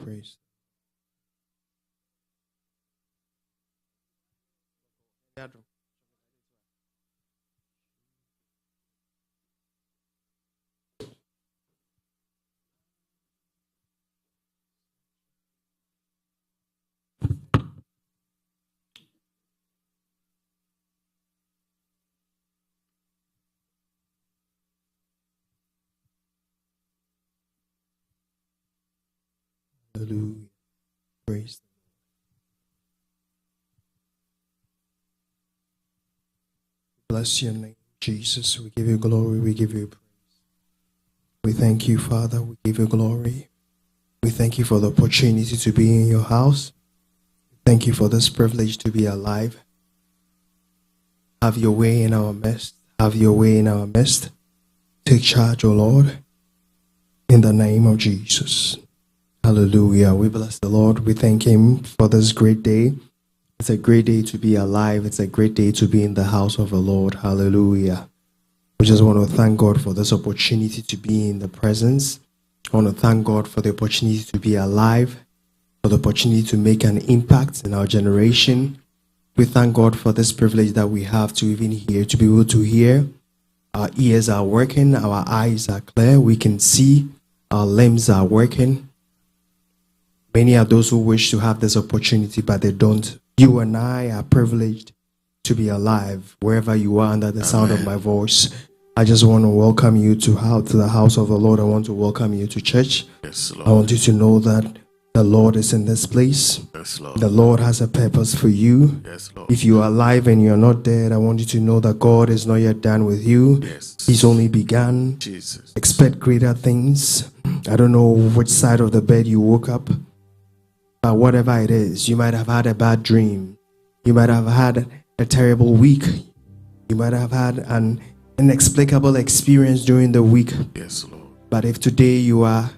Praise. Hallelujah. Praise. Bless your name, Jesus. We give you glory. We give you praise. We thank you, Father. We give you glory. We thank you for the opportunity to be in your house. Thank you for this privilege to be alive. Have your way in our midst. Have your way in our midst. Take charge, O Lord, in the name of Jesus. Hallelujah. We bless the Lord. We thank him for this great day. It's a great day to be alive. It's a great day to be in the house of the Lord. Hallelujah. We just want to thank God for this opportunity to be in the presence. I want to thank God for the opportunity to be alive, for the opportunity to make an impact in our generation. We thank God for this privilege that we have to even hear, to be able to hear. Our ears are working, our eyes are clear, we can see, our limbs are working. Many are those who wish to have this opportunity, but they don't. You and I are privileged to be alive wherever you are under the sound of my voice. I just want to welcome you to the house of the Lord. I want to welcome you to church. Yes, Lord. I want you to know that the Lord is in this place. Yes, Lord. The Lord has a purpose for you. Yes, Lord. If you are alive and you're not dead, I want you to know that God is not yet done with you. Yes. He's only begun. Jesus. Expect greater things. I don't know which side of the bed you woke up, but whatever it is, you might have had a bad dream. You might have had a terrible week. You might have had an inexplicable experience during the week. Yes, Lord. But if today you are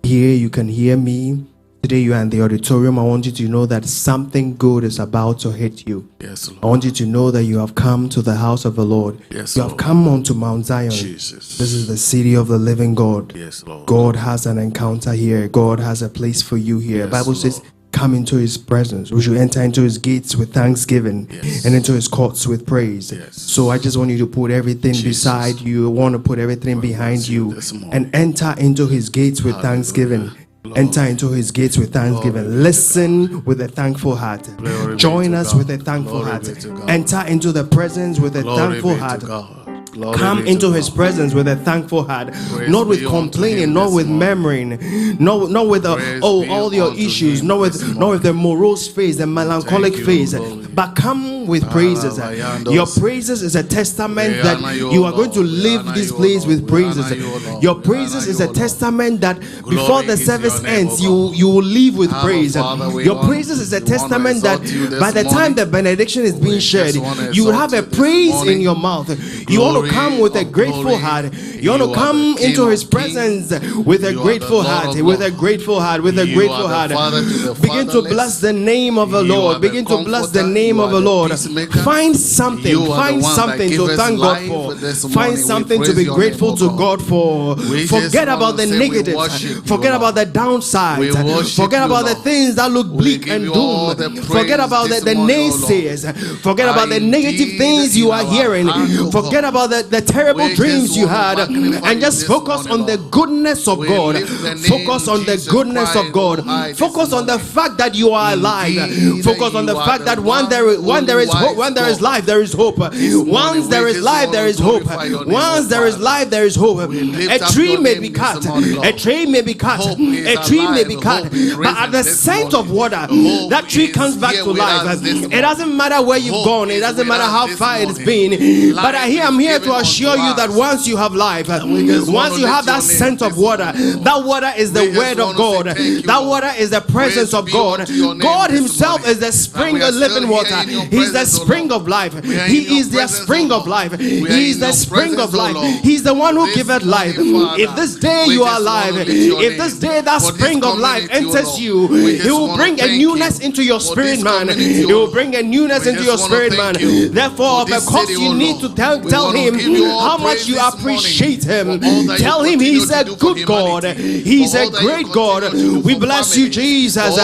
here, you can hear me. Today you are in the auditorium. I want you to know that something good is about to hit you. Yes, Lord. I want you to know that you have come to the house of the Lord. Yes, you Lord. have come onto Mount Zion. Jesus. This is the city of the living God. Yes, Lord. God has an encounter here. God has a place for you here. Yes, The Bible says, Lord. come into his presence. We should enter into his gates with thanksgiving, Yes. and into his courts with praise. Yes. So I just want you to put everything Jesus. beside you. I want to put everything behind bless you you this morning. and enter into his gates with Hallelujah. thanksgiving. Glory. Enter into his gates with thanksgiving. Glory be to Listen with a thankful heart. Glory be Join to us God. with a thankful Glory heart. be to God. Enter into the presence with a Glory thankful be heart. to God. Glory Come be to into his God. presence with a thankful heart, Praise not with be unto complaining, him not this with morning. murmuring, not with Praise be all your unto issues, him not this with the morose face, the melancholic Thank you, face, Lord. but come with praises. Alabayandos. Your praises is a testament We that honor you, you are going to Lord. We leave honor this you, place Lord. with We praises. honor you, Lord. Your We praises honor is you, a Lord. testament that Glory before the is service your name, ends, O God. you will leave with Abba, praise. Father, we Your want- praises is a we want to testament that exalt you this by the time morning. the benediction is being We shared, just want to you will exalt have a you this praise in morning. your mouth. You want to Glory come with a of grateful glory. heart. You want to You are come the King into his of presence kings. with a You are grateful the Lord heart, of with a lords. grateful heart, with a You grateful are the heart. Father to the Begin to fatherless. bless the name of the You Lord. are the Begin to bless the comforter. name You of are the the Lord. peacemaker. Find something. You are the Find one that something to giveth thank God life for. this Find morning. We something to praise be your grateful name, O to God. God for. We Forget just about want the to say we negatives. worship you, Forget about the Lord. downsides. We worship Forget you, about the Lord. things that look We bleak give and you all doom. the Forget praise about this the morning, O Lord. naysayers. Forget about the negative Indeed, things you in are our hearing. heart, O Forget God. about the terrible We dreams just you want had, to magnify and you just this focus morning, on the Lord. goodness of We God. lift the Focus name on the Jesus goodness of Christ God. on high this Focus on the morning. fact that you are alive. Indeed, Focus on the you are fact the that one when there is hope, wise when there is God. life, there is hope. morning, Once there we is just life, want there to is hope. glorify your name, Once O there is Father. life, there is hope. We lift A up tree your may name be this cut. morning, Lord. A tree may be cut. Hope is A tree may alive. be cut. Hope is But at risen the this scent of morning. water, Hope that tree is comes back here to with life. us this It morning. doesn't matter where you've Hope gone. It is doesn't with matter us how this far it's morning. been. But Life here I'm is here given to assure unto you that us. once you have life, We just want once to you have lift your that name scent of this water, morning, Lord. that water is the We just word of want to say God. thank you, That Lord. water is the presence Praise of be God. unto your name God this himself morning. is the And spring we are of still living here water. in your He's the presence, O spring Lord. of life. We are in He your is the presence, spring O of Lord. life. We are He is in the your spring of presence, O life. Lord. He's the one who This giveth life. morning, Father, If this day we you are just want alive, to lift your if this name. day that For this spring of life community, O enters Lord, you, we he just will want bring to a thank newness you into your for spirit, this man. community, He O will Lord. bring a newness We into just your want to spirit, man. thank you Therefore, for of the this course city, you O need to Lord. tell We want to him how much you appreciate him. Tell him he's a good God. He's a great God. We bless you, Jesus.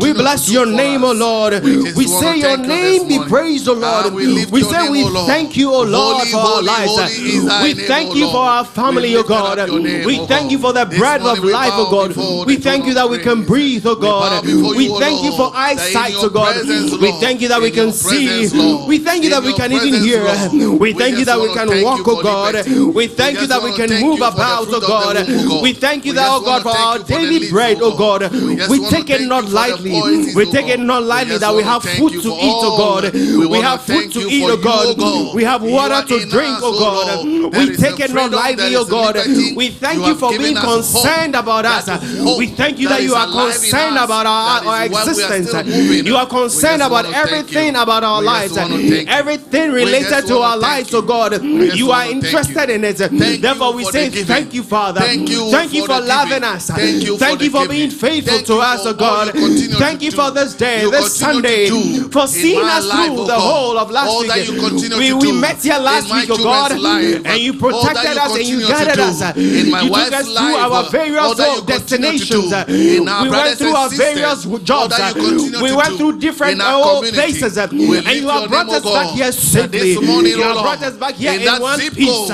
We bless your name, O Lord. We say your name be praised, O Lord. We say we thank you, O Lord, for our lives. We thank you for our family, O God. We thank you for the breath of life, O God. We thank you that we can breathe, O God. We thank you for eyesight, O God. We thank you that we can see. We thank you that we can even hear. We thank you that we can walk, O God. We thank you that we can move about, O God. We thank you that, O God, for our daily bread, O God. We take it not lightly. We take it not lightly that we have food to eat, O God. We have food to eat, O God. We have water to drink, O God. We take it not lightly, O God. We thank you for being concerned about us. We thank you that you are concerned about our existence. You are concerned about everything about our lives. Everything related to our lives, oh God. You are interested in it. Therefore, we say thank you, Father. Thank you for loving us. Thank you for being faithful to us, oh God. Thank you for this day, this Sunday, for seeing us through the whole of last week. We met here last week, oh God, and you protected us and you guided us. You took us through our various destinations. We went through our various jobs. We went through different places, and you have brought us back here safely. You have brought us back here in one piece.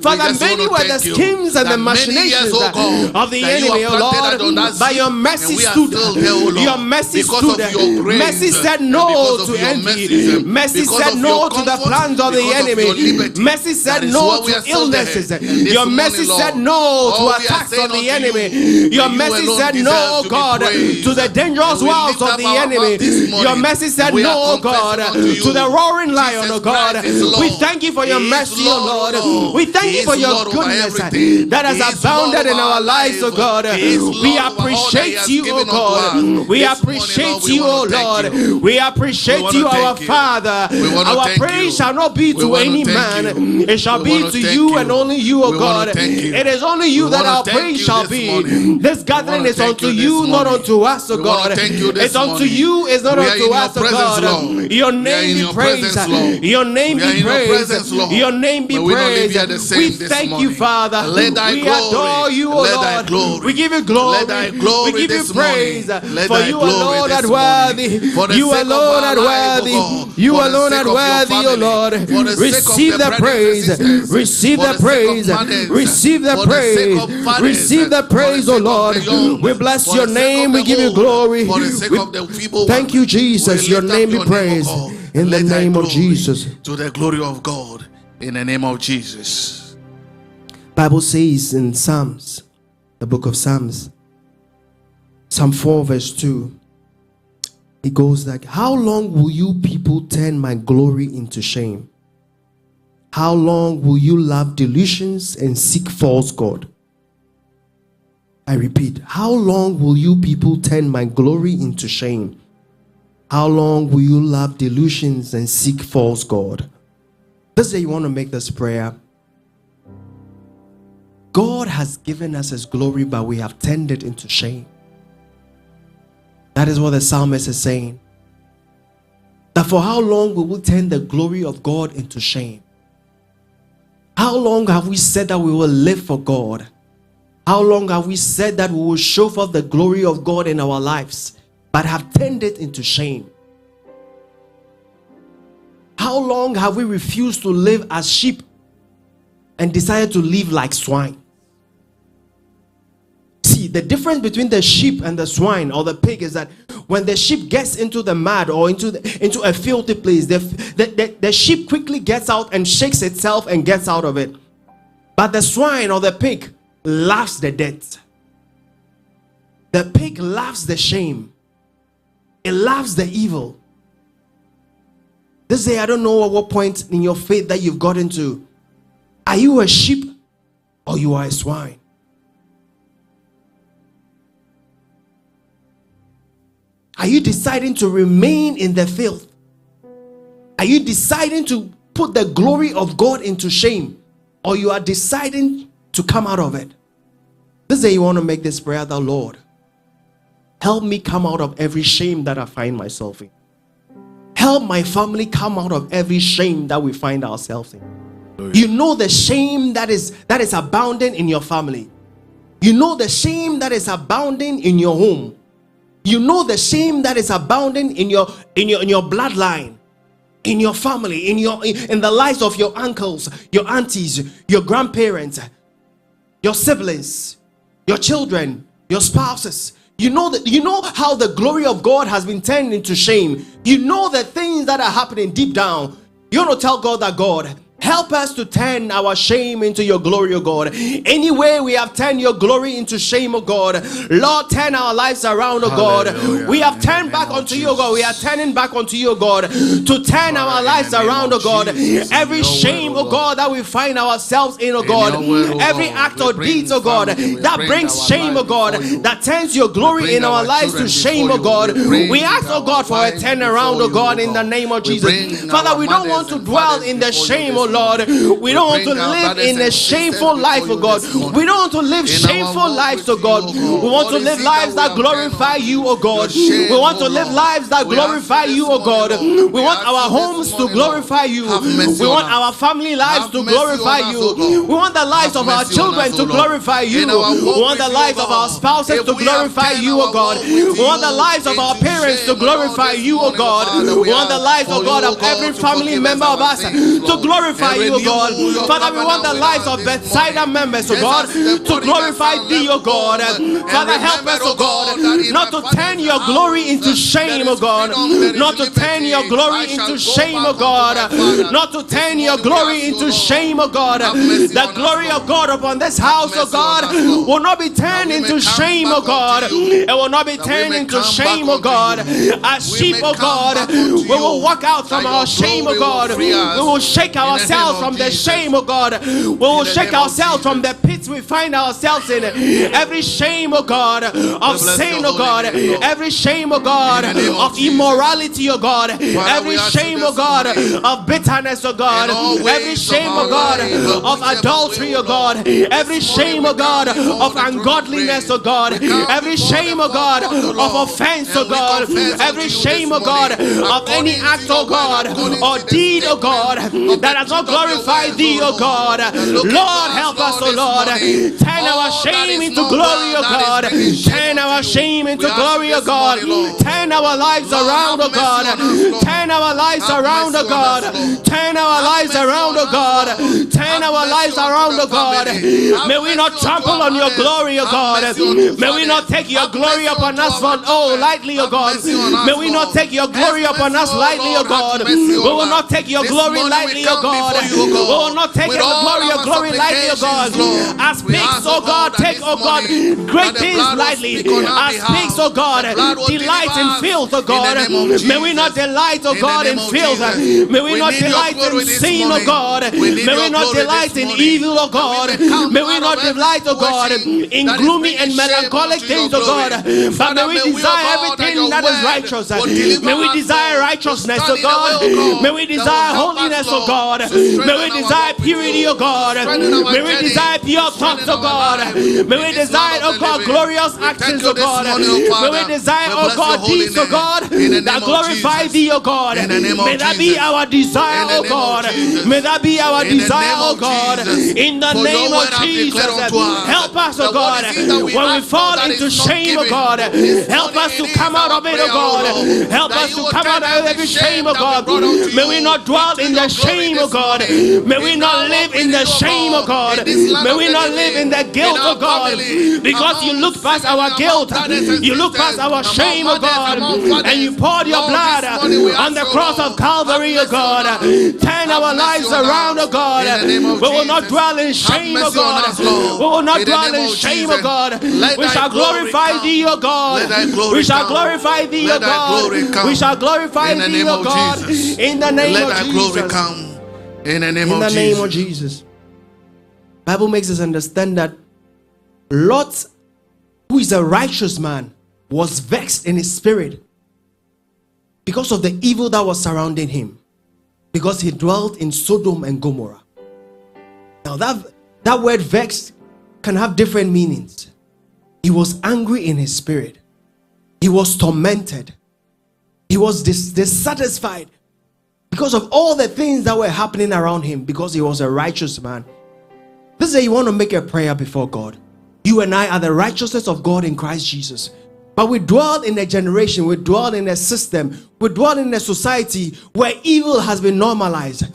Father, many were the schemes and the machinations of the enemy, O Lord, but your mercy stood. Your mercy stood. Mercy said no to envy. Mercy said no to the plans of the enemy. Mercy said no to illnesses. Your mercy said no to attacks of the enemy. Your mercy said no, God, to the dangerous wiles of the enemy. Your mercy said no, God, to the roaring lion, oh God. We thank you for your mercy, oh Lord. We thank you for your goodness that has abounded in our lives, oh God. We appreciate you, oh God. We appreciate you, oh Lord. We appreciate you, our Father. Our praise shall not be to any man. It shall be to you and only you, oh God. It is only you that our praise shall be. This gathering is unto you, not unto us, oh God. It's unto you, it's not unto us, oh God. Your name be praised. Your name be praised. Your name be praised. We thank you, Father. We adore you, O Lord. We give you glory. We give you praise. For you alone are worthy. You alone are worthy. You alone are worthy, O Lord. Receive the praise. Receive the praise. Receive the praise. Receive the praise, O Lord. We bless your name. We give you glory. Thank you, Jesus. Your name be praised. In the name of Jesus. To the glory of God. In the name of Jesus. Bible says in Psalms, the book of Psalms, Psalm 4 verse 2, it goes like, how long will you people turn my glory into shame? How long will you love delusions and seek false God? I repeat, how long will you people turn my glory into shame? How long will you love delusions and seek false God? This day you want to make this prayer. God has given us his glory, but we have turned it into shame. That is what the psalmist is saying. That for how long will we turn the glory of God into shame? How long have we said that we will live for God? How long have we said that we will show forth the glory of God in our lives, but have turned it into shame? How long have we refused to live as sheep and decided to live like swine? See, the difference between the sheep and the swine or the pig is that when the sheep gets into the mud or into a filthy place, the sheep quickly gets out and shakes itself and gets out of it. But the swine or the pig loves the dirt. The pig loves the shame. It loves the evil. This day, I don't know at what point in your faith that you've got into. Are you a sheep or you are a swine? Are you deciding to remain in the filth? Are you deciding to put the glory of God into shame? Or you are deciding to come out of it? This day you want to make this prayer, the Lord, help me come out of every shame that I find myself in. Help my family come out of every shame that we find ourselves in. You know the shame that is abounding in your family. You know the shame that is abounding in your home. You know the shame that is abounding in your bloodline, in your family, in the lives of your uncles, your aunties, your grandparents, your siblings, your children, your spouses. You know how the glory of God has been turned into shame. You know the things that are happening deep down. You want to tell God that, God, help us to turn our shame into your glory, O God. Anyway, we have turned your glory into shame, O God. Lord, turn our lives around, O God. We have turned back unto you, O God. We are turning back unto you, O God, to turn our lives around, O God. Every shame, O God, that we find ourselves in, O God. Every act or deeds, O God, that brings shame, O God, that turns your glory in our lives to shame, O God. We ask, O God, for a turnaround, O God, in the name of Jesus. Father, we don't want to dwell in the shame, O Lord. We don't want to live in a shameful life, oh God. We don't want to live shameful lives, oh God. We want to live lives that glorify you, oh God. We want to live lives that glorify you, oh God. We want our homes to glorify you. We want our family lives to glorify you. We want the lives of our children to glorify you. We want the lives of our spouses to glorify you, oh God. We want the lives of our parents to glorify you, oh God. We want the lives, oh God, of every family member of us to glorify you, O God. Father, we want the lives of Bethsaida members, O God, to glorify thee, O God. Father, help us, O God, not to turn your glory into shame, O God. Not to turn your glory into shame, O God. Not to turn your glory into shame, O God. The glory of God upon this house, O God, will not be turned into shame, O God. It will not be turned into shame, O God. As sheep, O God, we will walk out from our shame, O God. We will shake ourselves from the shame, oh God. We will shake ourselves from the pits we find ourselves in. Every shame, oh God, of sin, oh God. Every shame, oh God, of immorality, oh God. Every shame, oh God, of bitterness, oh God. Every shame, oh God, of adultery, oh God. Every shame, oh God, of ungodliness, oh God. Every shame, oh God, of offense, oh God. Every shame, oh God, of any act, oh God, or deed, oh God, that has not glorify thee, O God. Lord, help us, O Lord. Turn our shame into glory, O God. Turn our shame into glory, O God. Turn our lives around, O God. Turn our lives around, O God. Turn our lives around, O God. Turn our lives around, O God. May we not trample on your glory, O God. May we not take your glory upon us lightly, O God. May we not take your glory upon us lightly, O God. We will not take your glory lightly, O God. We will not take your glory lightly, O God. As pigs, O God, take, O God, great things lightly. As pigs, O God, delight in filth, O God. May we not delight, O God, in filth. May we not delight in sin, O God. May we not delight in evil, O God. May we not delight, O God, in gloomy and melancholic things, O God. But may we desire everything that is righteous. May we desire righteousness, O God. May we desire holiness, O God. May we desire purity, O God. May we desire pure thoughts, O God. May we desire, O God, glorious actions, O God. May we desire, O God, deeds, O God, that glorify thee, O God. May that be our desire, O God. May that be our desire, O God. In the name of Jesus, help us, O God. When we fall into shame, O God, help us to come out of it, O God. Help us to come out of every shame, O God. May we not dwell in the shame, O God. May we not live in the shame, O God. May we not live in the guilt, O God. Because you look past our guilt, you look past our shame, O God, and you poured your blood on the cross of Calvary, O God. Turn our lives around, O God. We will not dwell in shame, O God. We will not dwell in shame, O God. We shall glorify thee, O God. We shall glorify thee, O God. We shall glorify thee, O God. In the name of Jesus. In the name of Jesus. Bible makes us understand that Lot, who is a righteous man, was vexed in his spirit because of the evil that was surrounding him, because he dwelt in Sodom and Gomorrah. Now that word vexed can have different meanings. He was angry in his spirit. He was tormented. He was dissatisfied because of all the things that were happening around him, because he was a righteous man. This is you want to make a prayer before God. You and I are the righteousness of God in Christ Jesus. But we dwell in a generation, we dwell in a system, we dwell in a society where evil has been normalized,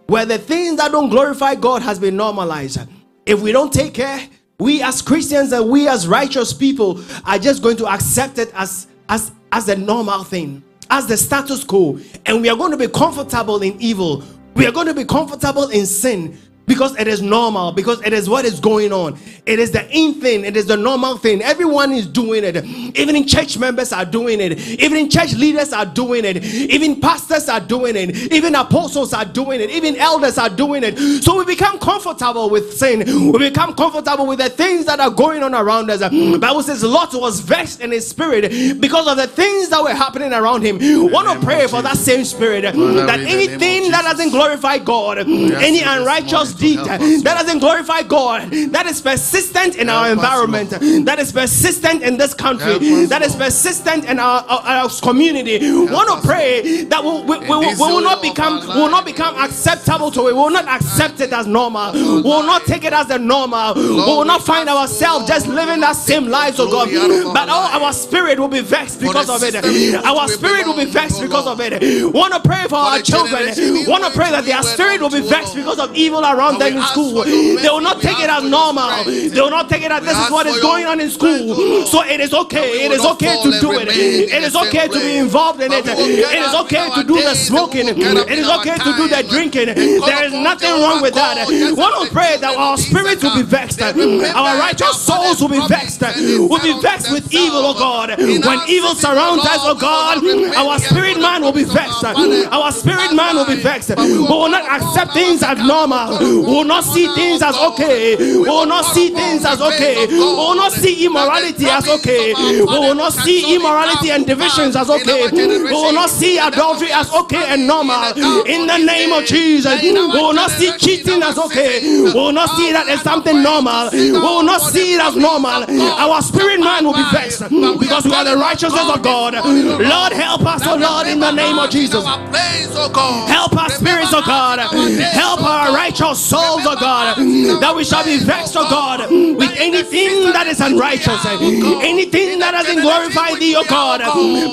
where the things that don't glorify God has been normalized. If we don't take care, we as Christians and we as righteous people are just going to accept it as a normal thing, as the status quo, and we are going to be comfortable in evil. We are going to be comfortable in sin, because it is normal, because it is what is going on. It is the in thing, it is the normal thing. Everyone is doing it. Even in church members are doing it. Even in church leaders are doing it. Even pastors are doing it. Even apostles are doing it. Even elders are doing it. So we become comfortable with sin. We become comfortable with the things that are going on around us. The Bible says Lot was vexed in his spirit because of the things that were happening around him. We want to pray for that same spirit, that anything that doesn't glorify God, any unrighteous deed that doesn't glorify God, that is persistent in our environment, that is persistent in this country, that is persistent in our community. We want to pray that we will not become acceptable to it. We will not accept it as normal. We will not take it as the normal. We will not find ourselves just living that same life, oh God. But our spirit will be vexed because of it. Our spirit will be vexed because of it. We want to pray for our children. We want to pray that their spirit will be vexed because of evil around them in school. They will not take it as normal. They will not take it as this is what is going on in school. So it is okay. It is okay to do it. It is okay to be involved in it. It is okay to do the smoking. It is okay to do the drinking. There is nothing wrong with that. We want to pray that our spirits will be vexed. Our righteous souls will be vexed. Will be vexed with evil, oh God. When evil surrounds us, oh God, our spirit man will be vexed. Our spirit man will be vexed. We will not accept things as normal. We will not see things as okay. We will not see things as okay. We will not see immorality as okay. We will not see immorality and divisions as okay. We will not see adultery as okay and normal. In the name of Jesus, we will not see cheating as okay. We will not see that as something normal. We will not see it as normal. Our spirit man will be vexed because we are the righteousness of God. Lord, help us, oh Lord, in the name of Jesus. Help our spirits, oh God. Help our righteous souls, oh God, that we shall be vexed, oh God, with anything that is unrighteous, anything that doesn't glorify thee, oh God.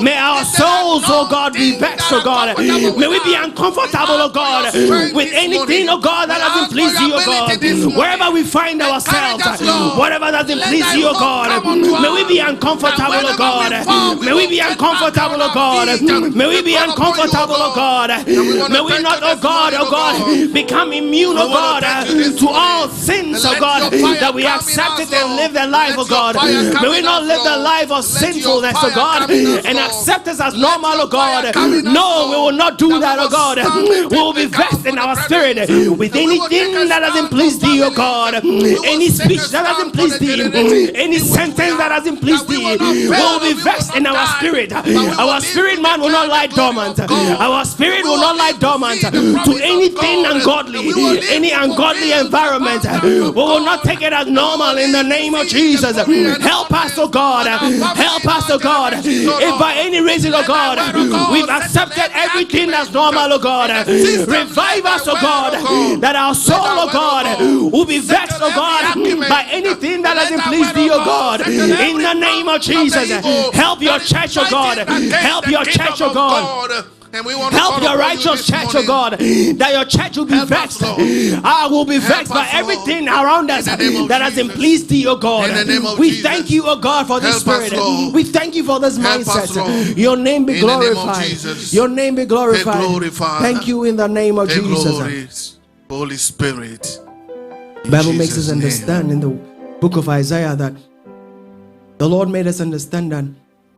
May our souls, oh God, be vexed, oh God. May we be uncomfortable, oh God, with anything, oh God, that doesn't please thee, oh God. Wherever we find ourselves, whatever doesn't please thee, oh God, may we be uncomfortable, oh God. May we be uncomfortable, oh God. May we be uncomfortable, oh God. May we not, oh God, become immune, oh God, to all sins, oh God, that we accept it and live the life, oh God. May we not live the life of sinfulness, oh God, and accept us as normal, oh God. No, we will not do that, oh God. We will be vexed in our spirit with anything that doesn't please thee, oh God. Any speech that doesn't please thee, any sentence that doesn't please thee, we will be vexed in our spirit. Our spirit man will not lie dormant. Our spirit will not lie dormant to anything ungodly, any ungodly environment. We will not take it as normal in the name of Jesus. Help us, oh God. Help us, oh God. If by any reason, oh God, we've accepted everything as normal, oh God, revive us, oh God, that our soul, oh God, will be vexed, oh God, by anything that doesn't please thee, oh God. In the name of Jesus, help your church, oh God. Help your church, oh God. Help your righteous church, oh God, that your church will be vexed. I will be vexed by everything around us that doesn't please thee, oh God. We thank you, oh God, for this spirit. We thank you for this mindset. Your name be glorified. Your name be glorified. Thank you in the name of Jesus. Holy Spirit. The Bible makes us understand in the book of Isaiah that the Lord made us understand that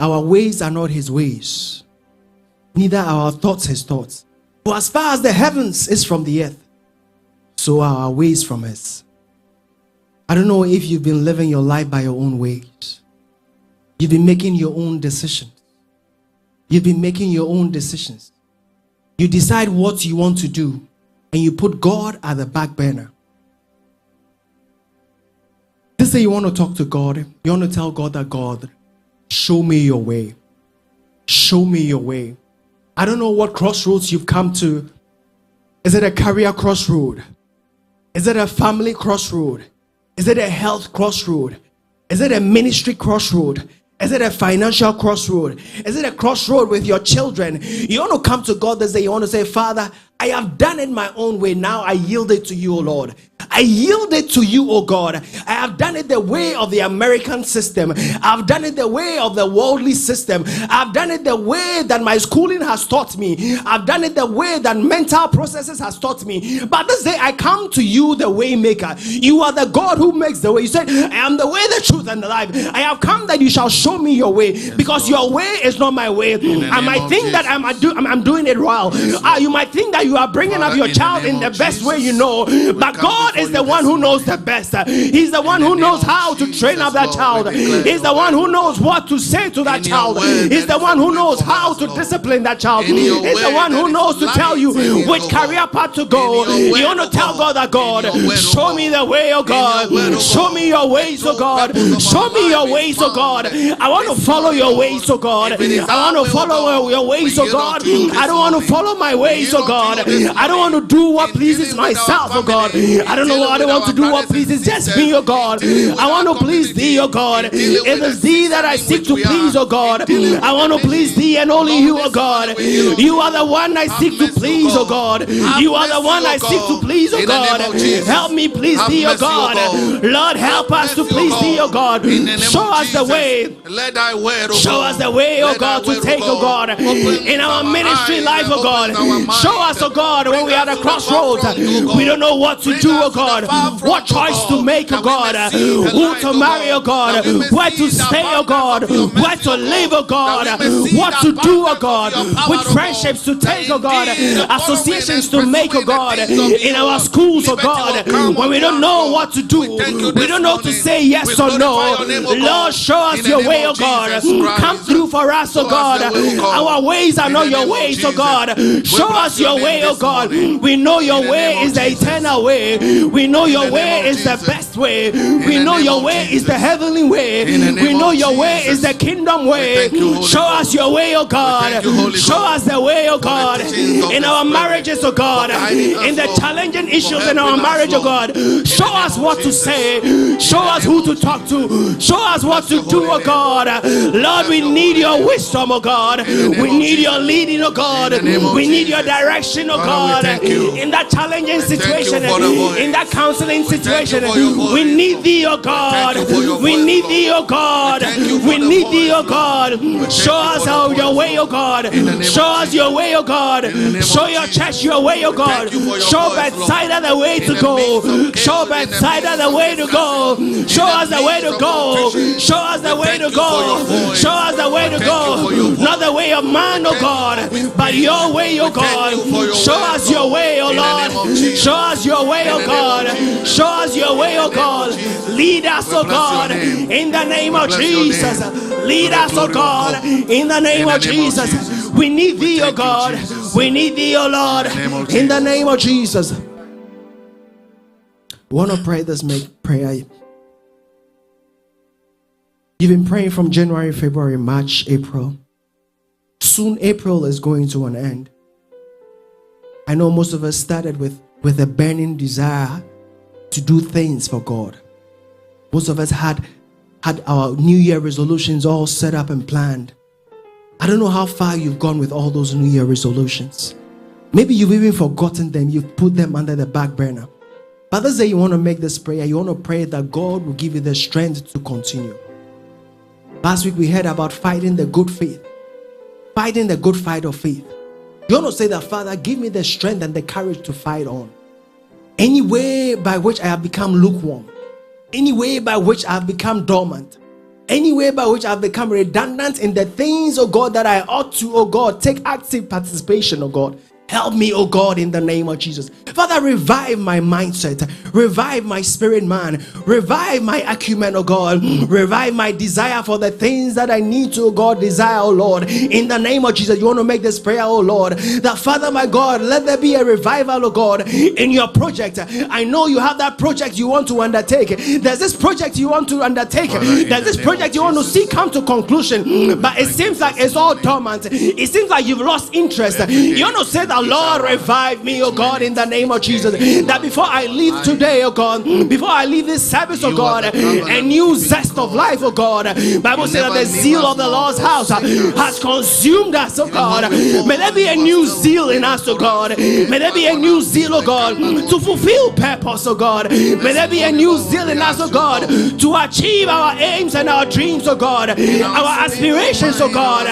our ways are not his ways, neither our thoughts his thoughts. For as far as the heavens is from the earth, so are our ways from us. I don't know if you've been living your life by your own ways. You've been making your own decisions. You've been making your own decisions. You decide what you want to do, and you put God at the back burner. This day you want to talk to God. You want to tell God that, God, show me your way. Show me your way. I don't know what crossroads you've come to Is it a career crossroad? Is it a family crossroad? Is it a health crossroad? Is it a ministry crossroad? Is it a financial crossroad? Is it a crossroad with your children? You want to come to God this day. You want to say, Father, I have done it my own way. Now I yield it to you, O Lord. I yield it to you, O God. I have done it the way of the American system. I've done it the way of the worldly system. I've done it the way that my schooling has taught me. I've done it the way that mental processes has taught me. But this day I come to you, the way maker. You are the God who makes the way. You said, I am the way, the truth, and the life. I have come that you shall show me your way, because your way is not my way. I might think that I'm doing it well. You might think that you are bringing up your child in the best way you know, but God is the one who knows the best. He's the one who knows how to train up that child. He's the one who knows what to say to that child. He's the one who knows how to discipline that child. He's the one who knows to tell you which career path to go. You want to tell God that, God, show me the way, oh God. Show me your ways, oh God. Show me your ways, oh God. I want to follow your ways, oh God. I want to follow your ways, oh God. I don't want to follow my ways, oh God. I don't want to do what pleases myself, oh God. I don't know. I don't want to do what pleases just me, oh God. I want to please thee, oh God. It is thee that I seek to please, oh God. I want to please thee and only you, oh God. You are the one I seek to please, oh God. You are the one I seek to please, oh God. Help me please thee, oh God. Lord, help us to please thee, oh God. Show us the way. Show us the way, oh God, to take, oh God, in our ministry life, oh God. Show us, oh God, when we are at a crossroads, we don't know what to do, oh God, what choice to make, oh God, who to marry, oh God, where to stay, oh God, where to live, oh God, what to do, oh God, which friendships to take, oh God, associations to make, oh God, in our schools, oh God, when we don't know what to do, we don't know to say yes or no. Lord, show us your way, oh God. Come through for us, oh God. Our ways are not your ways, oh God. Show us your way, oh God. We know your way is the eternal way. We know your way is the best way. We know your way is the heavenly way. We know your way is the kingdom way. Show us your way, oh God. Show us the way, oh God, in our marriages, oh God, in the challenging issues in our marriage, oh God. Show us what to say. Show us who to talk to. Show us what to do, oh God. Lord, we need your wisdom, oh God. We need your leading, oh God. We need your direction, oh God, in that challenging situation, in that counseling situation. We need thee, oh God. We need thee, oh God. We need thee, oh God. Show us how your way, oh God. Show us your way, oh God. Show your church your way, oh God. Show Bethsaida the way to go. Show Bethsaida the way to go. Show us the way to go. Show us the way to go. Show us the way to go. Not the way of man, oh God, but your way, oh God. Show us your way, oh Lord. Show us your way, oh God. Show us your way, oh God. Lead us, oh God, in the name of Jesus. Lead us, oh God, in the name of Jesus. We need thee, oh God. We need thee, oh Lord, in the name of Jesus. We want to pray this prayer. You've been praying from January, February, March, April. Soon April is going to an end. I know most of us started with a burning desire to do things for God. Most of us had our New Year resolutions all set up and planned. I don't know how far you've gone with all those New Year resolutions. Maybe you've even forgotten them. You've put them under the back burner. But this day you want to make this prayer. You want to pray that God will give you the strength to continue. Last week we heard about fighting the good faith. Fighting the good fight of faith. You want to say that, Father, give me the strength and the courage to fight on. Any way by which I have become lukewarm. Any way by which I have become dormant. Any way by which I have become redundant in the things, oh God, that I ought to, oh God, take active participation, oh God. Help me, oh God, in the name of Jesus. Father, revive my mindset. Revive my spirit, man. Revive my acumen, oh God. Revive my desire for the things that I need to, oh God, desire, oh Lord. In the name of Jesus, you want to make this prayer, oh Lord. That, Father, my God, let there be a revival, oh God, in your project. I know you have that project you want to undertake. There's this project you want to undertake. There's this project you want to see come to conclusion. But it seems like it's all dormant. It seems like you've lost interest. You want to say that, that, Lord, revive me, oh God, in the name of Jesus. That before I leave today, oh God, before I leave this service, oh God, a new zest of life, oh God. Bible says that the zeal of the Lord's house has consumed us, oh God. May there be a new zeal in us, oh God. May there be a new zeal, oh God, to fulfill purpose, oh God. May there be a new zeal in us, oh God, to achieve our aims and our dreams, oh God, our aspirations, oh God,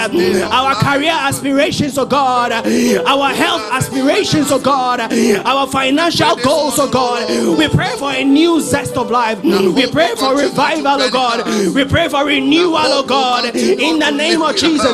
our career aspirations, oh God, our health aspirations, oh God, our financial goals, oh God. We pray for a new zest of life. We pray for revival, oh God. We pray for renewal, oh God, in the name of Jesus.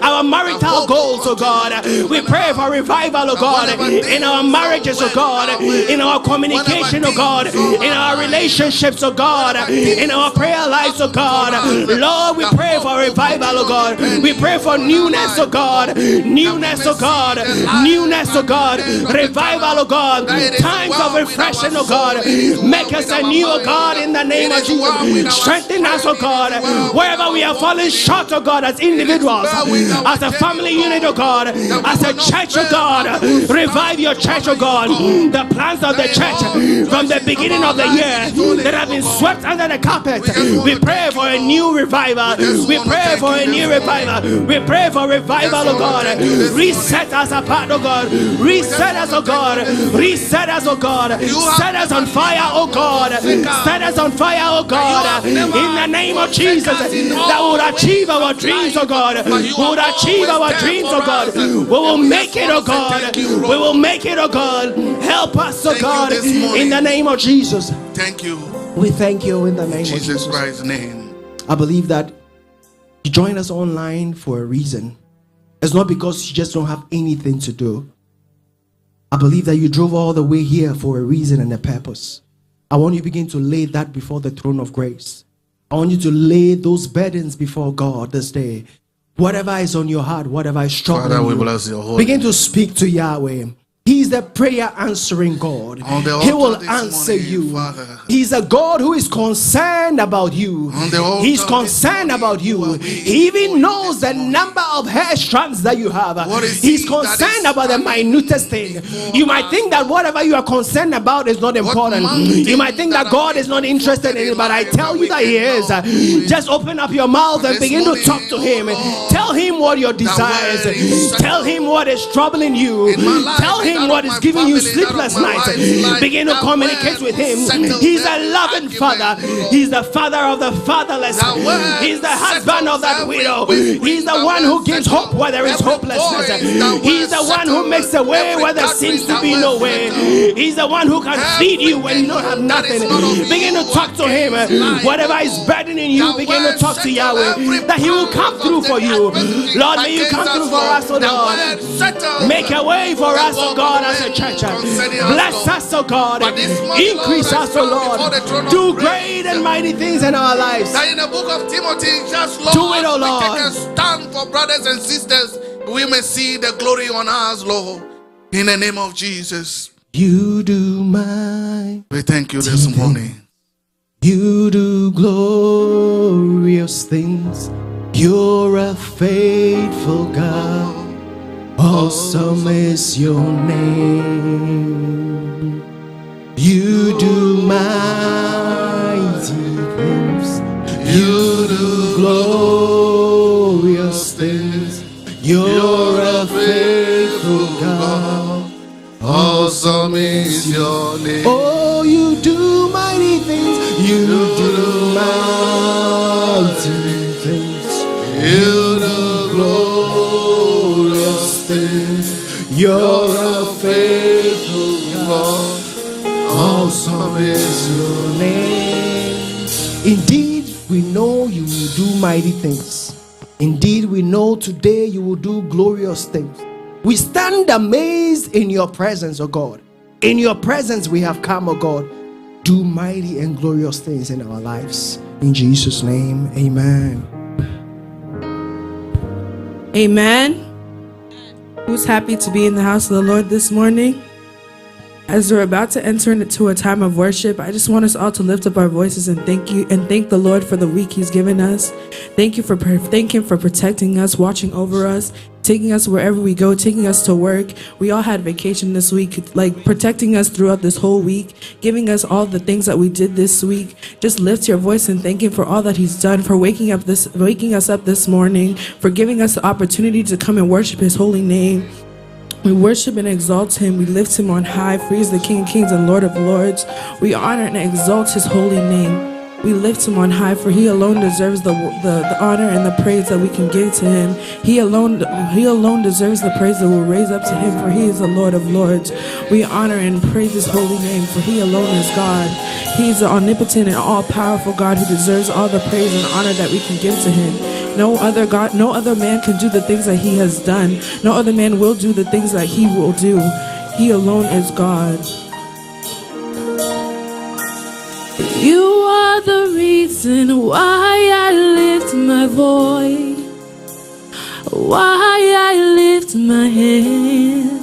Our marital goals, oh God. We pray for revival, oh God, in our marriages, oh God, in our communication, oh God, in our relationships, oh God, in our prayer lives, oh God. Lord, we pray for revival, oh God. We pray for newness, oh God. Newness, oh God. Newness, oh God. Revival, oh God. Times of refreshing, oh God. Make us anew, oh God, in the name of Jesus. Strengthen us, oh God. Wherever we have fallen short, oh God, as individuals, as a family unit, oh God, as a church, oh God. Revive your church, oh God. The plans of the church from the beginning of the year that have been swept under the carpet. We pray for a new revival. We pray for a new revival. We pray for revival, oh God. Reset us apart, oh God. Reset us, oh God. Reset us, oh God. Set us on fire, oh God. Set us on fire, oh God. In the name of Jesus, that would achieve our dreams, oh God. We would achieve our dreams, oh God. We will make it, oh God. We will make it, oh God. Help us, oh God. In the name of Jesus. Thank you. We thank you in the name of Jesus Christ's name. I believe that you join us online for a reason. It's not because you just don't have anything to do. I believe that you drove all the way here for a reason and a purpose. I want you to begin to lay that before the throne of grace. I want you to lay those burdens before God this day. Whatever is on your heart, whatever is troubling Father, we you, bless your holy begin to speak to Yahweh. He's the prayer answering God. He will answer you. Father. He's a God who is concerned about you. He's concerned about you. He even knows the number of hair strands that you have. He's concerned about the minutest thing. You might think that whatever you are concerned about is not important. You might think that God is not interested in it, but I tell you that He is. Just open up your mouth and begin to talk to Him. Tell Him what your desires is. Tell Him what is troubling you. Tell Him what is giving you sleepless nights. Begin to communicate with Him. He's a loving Father. He's the Father of the fatherless. He's the husband of that widow. He's the one who gives hope where there is hopelessness. He's the one who makes a way where there seems to be no way. He's the one who can feed you when you don't have nothing. Begin to talk to Him. Whatever is burdening you, begin to talk to Yahweh, that He will come through for you. Lord, may you come through for us, oh Lord. Make a way for us, oh God, as a church. Bless us, oh God. Increase us, oh Lord. Do great and mighty things in our lives. That in the book of Timothy, just Lord, do it, oh Lord. We take a stand for brothers and sisters. We may see the glory on us, Lord. In the name of Jesus. You do my. We thank you this morning. You do glorious things. You're a faithful God. Awesome is your name. You do mighty things. You do glorious things. You're a faithful God. Awesome is your name. Oh, you do mighty things. You do mighty things. You do glorious things. You're a faithful God. Awesome is your name. Indeed, we know you will do mighty things. Indeed, we know today you will do glorious things. We stand amazed in your presence, O God. In your presence we have come, O God. Do mighty and glorious things in our lives. In Jesus' name, amen. Amen. Who's happy to be in the house of the Lord this morning? As we're about to enter into a time of worship, I just want us all to lift up our voices and thank you and thank the Lord for the week He's given us. Thank Him for protecting us, watching over us, taking us wherever we go, taking us to work. We all had vacation this week, like protecting us throughout this whole week, giving us all the things that we did this week. Just lift your voice and thank Him for all that He's done, for waking us up this morning, for giving us the opportunity to come and worship His holy name. We worship and exalt Him. We lift Him on high, for He is the King of Kings and Lord of Lords. We honor and exalt His holy name. We lift Him on high, for He alone deserves the honor and the praise that we can give to Him. He alone deserves the praise that we'll raise up to Him, for He is the Lord of Lords. We honor and praise His holy name, for He alone is God. He is the omnipotent and all-powerful God who deserves all the praise and honor that we can give to Him. No other God, no other man can do the things that He has done. No other man will do the things that He will do. He alone is God. You are the reason why I lift my voice, why I lift my hand,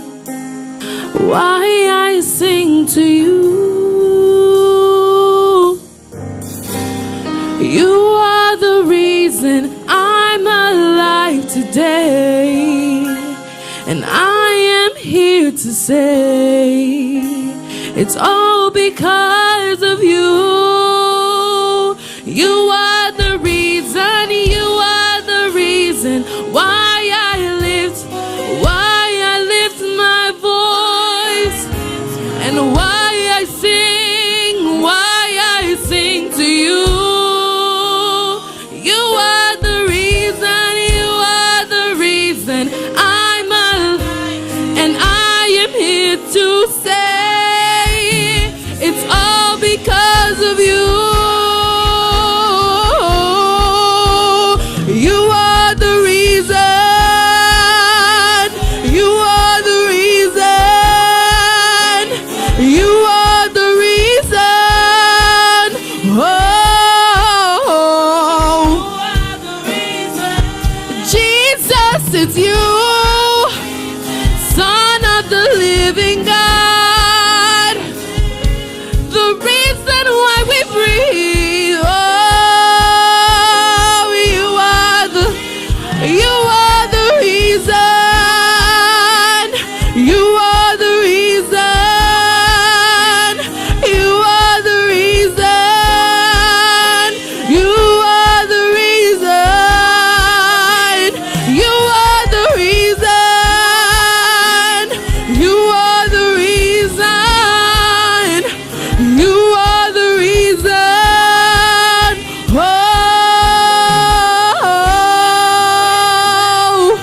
why I sing to you. You are the reason I'm alive today, and I am here to say it's all because of you. You are the reason, you are the reason why I lift my voice, and why I sing to you. You are the reason I'm alive, and I am here to say it's all because of you. You are the reason. You are the reason. You are the reason. Oh, Jesus, it's you, Son of the living God, the reason why we breathe. Oh, you are the reason. You are the reason. You are the reason. You are the reason. You are the reason. You are the reason. You are the reason. Oh,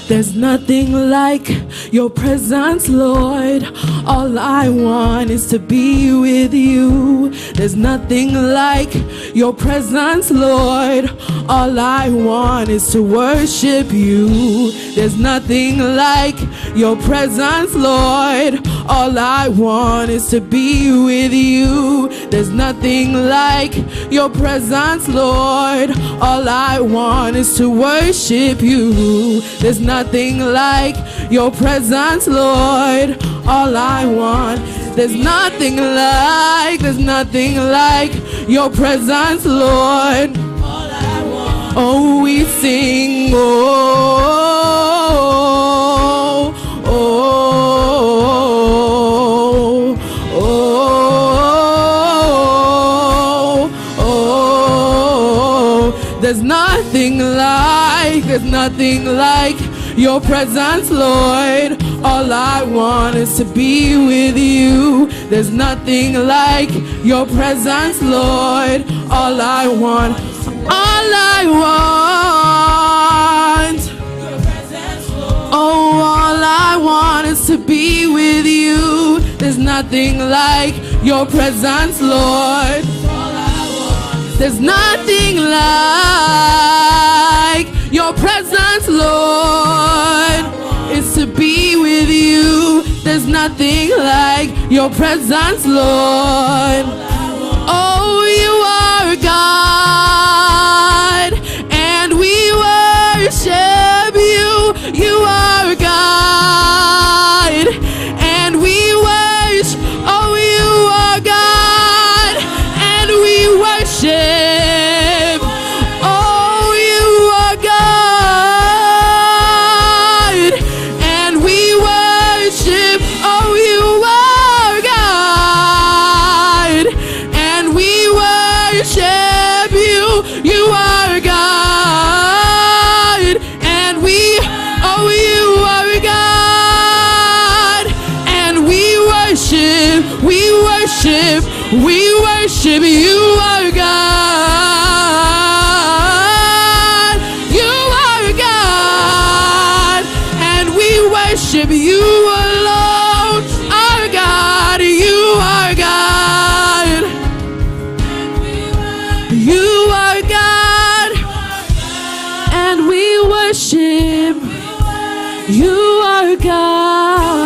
there's nothing like your presence, Lord. All I want is to be with you. There's nothing like your presence, Lord. All I want is to worship you. There's nothing like your presence, Lord. All I want is to be with you. There's nothing like your presence, Lord. All I want is to worship you. There's nothing like your presence, Lord. All I want. There's nothing like your presence, Lord. Oh, we sing, oh, oh, oh, oh, oh. There's nothing like your presence, Lord. All I want is to be with you. There's nothing like your presence, Lord. All I want. Oh, all I want is to be with you. There's nothing like your presence, Lord. There's nothing like your presence, Lord. It's to be with you. There's nothing like your presence, Lord. Oh, you are God, and we worship you. You are God, worship, we worship, we worship you, our God. You are God, and we worship you alone, our God. You are God. You are God, and we worship. You are God.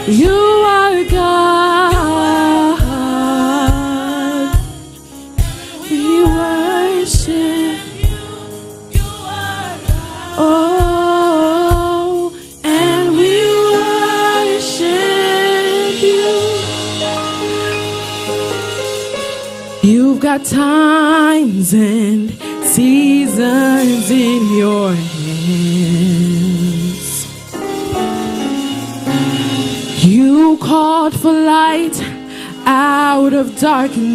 You are God. We worship. Oh, and we worship you. You've got times and seasons in your hands. You called for light out of darkness.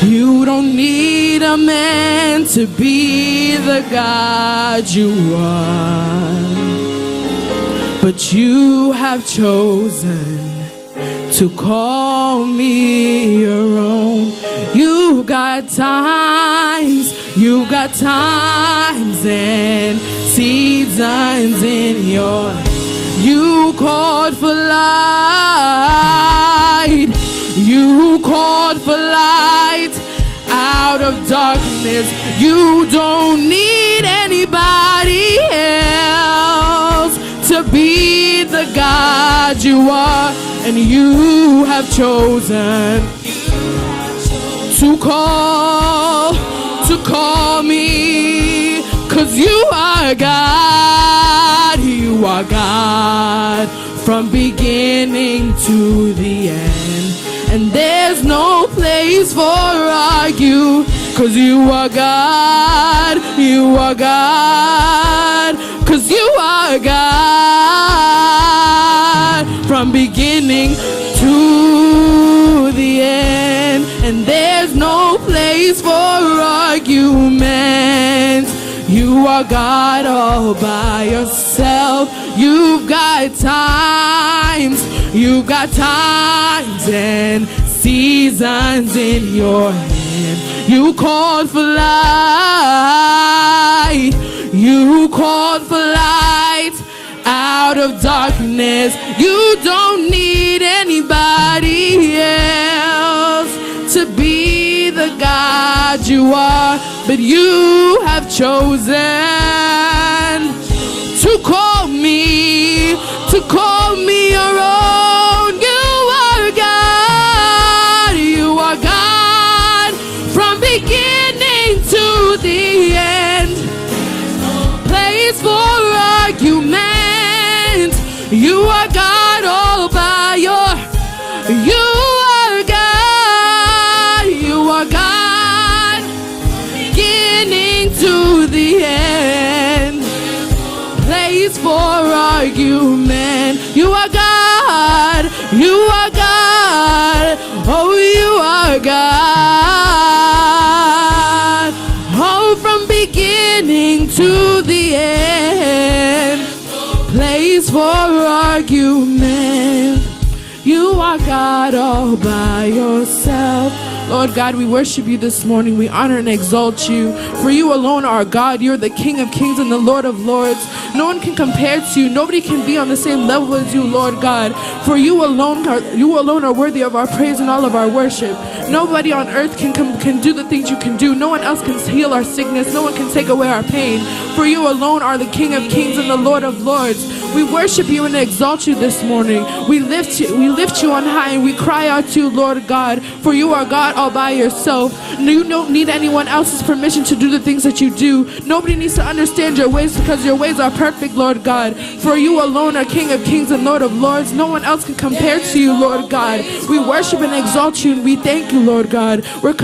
You don't need a man to be the God you are, but you have chosen to call me your own. You've got times and seasons in your. You called for light. You called for light out of darkness. You don't need anybody else to be the God you are, and you have chosen to call me, 'cause you are God. You are God from beginning to the end, and there's no place for argue, 'cause you are God. You are God, 'cause you are God from beginning to the end, and there's no place for argument. You are God all by yourself. You've got times and seasons in your hand. You called for light. You called for light out of darkness. You don't need anybody else to be the God you are, but you have chosen to call me your own. You are God. You are God from beginning to the end. Place for argument. You are God all by your. You are God. You are God beginning to the end. Place for argument. You are God. You are God. Oh, you are God. Oh, from beginning to the end. Place for argument. You are God all by yourself. Lord God, we worship you this morning. We honor and exalt you. For you alone are God. You're the King of kings and the Lord of lords. No one can compare to you. Nobody can be on the same level as you, Lord God. For you alone are worthy of our praise and all of our worship. Nobody on earth can do the things you can do. No one else can heal our sickness. No one can take away our pain. For you alone are the King of kings and the Lord of lords. We worship you and exalt you this morning. We lift you on high, and we cry out to you, Lord God. For you are God all by yourself. You don't need anyone else's permission to do the things that you do. Nobody needs to understand your ways, because your ways are perfect, Lord God. For you alone are King of kings and Lord of lords. No one else can compare to you, Lord God. We worship and exalt you, and we thank you, Lord God. We're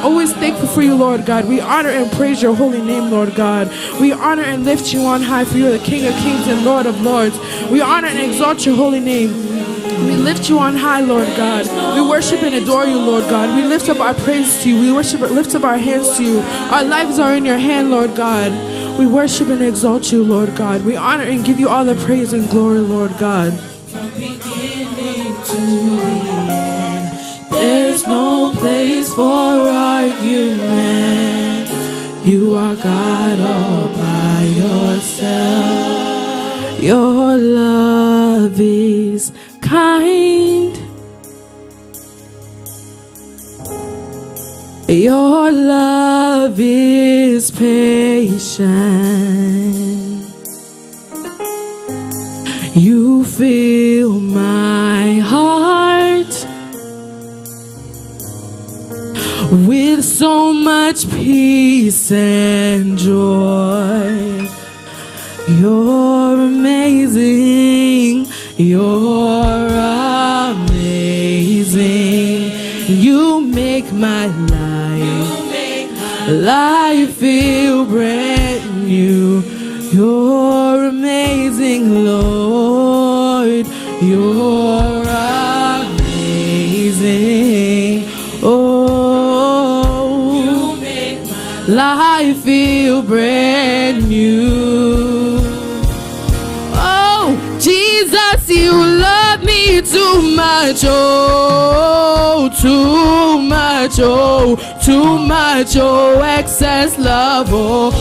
always thankful for you, Lord God. We honor and praise your holy name, Lord God. We honor and lift you on high, for you are the King of kings and Lord of lords. We honor and exalt your holy name. We lift you on high, Lord God. We worship and adore you, Lord God. We lift up our praise to you. We lift up our hands to you. Our lives are in your hand, Lord God. We worship and exalt you, Lord God. We honor and give you all the praise and glory, Lord God. From beginning to the end, there's no place for argument. You are God all by yourself. Your love is kind. Your love is patient. You fill my heart with so much peace and joy. You're amazing. You're amazing. You make my life feel brand new. You're amazing, Lord. You're amazing. Oh, you make my life feel brand new. Oh, Jesus, you love me too much. Oh, too much. Oh, too much. Oh, excess love. Oh,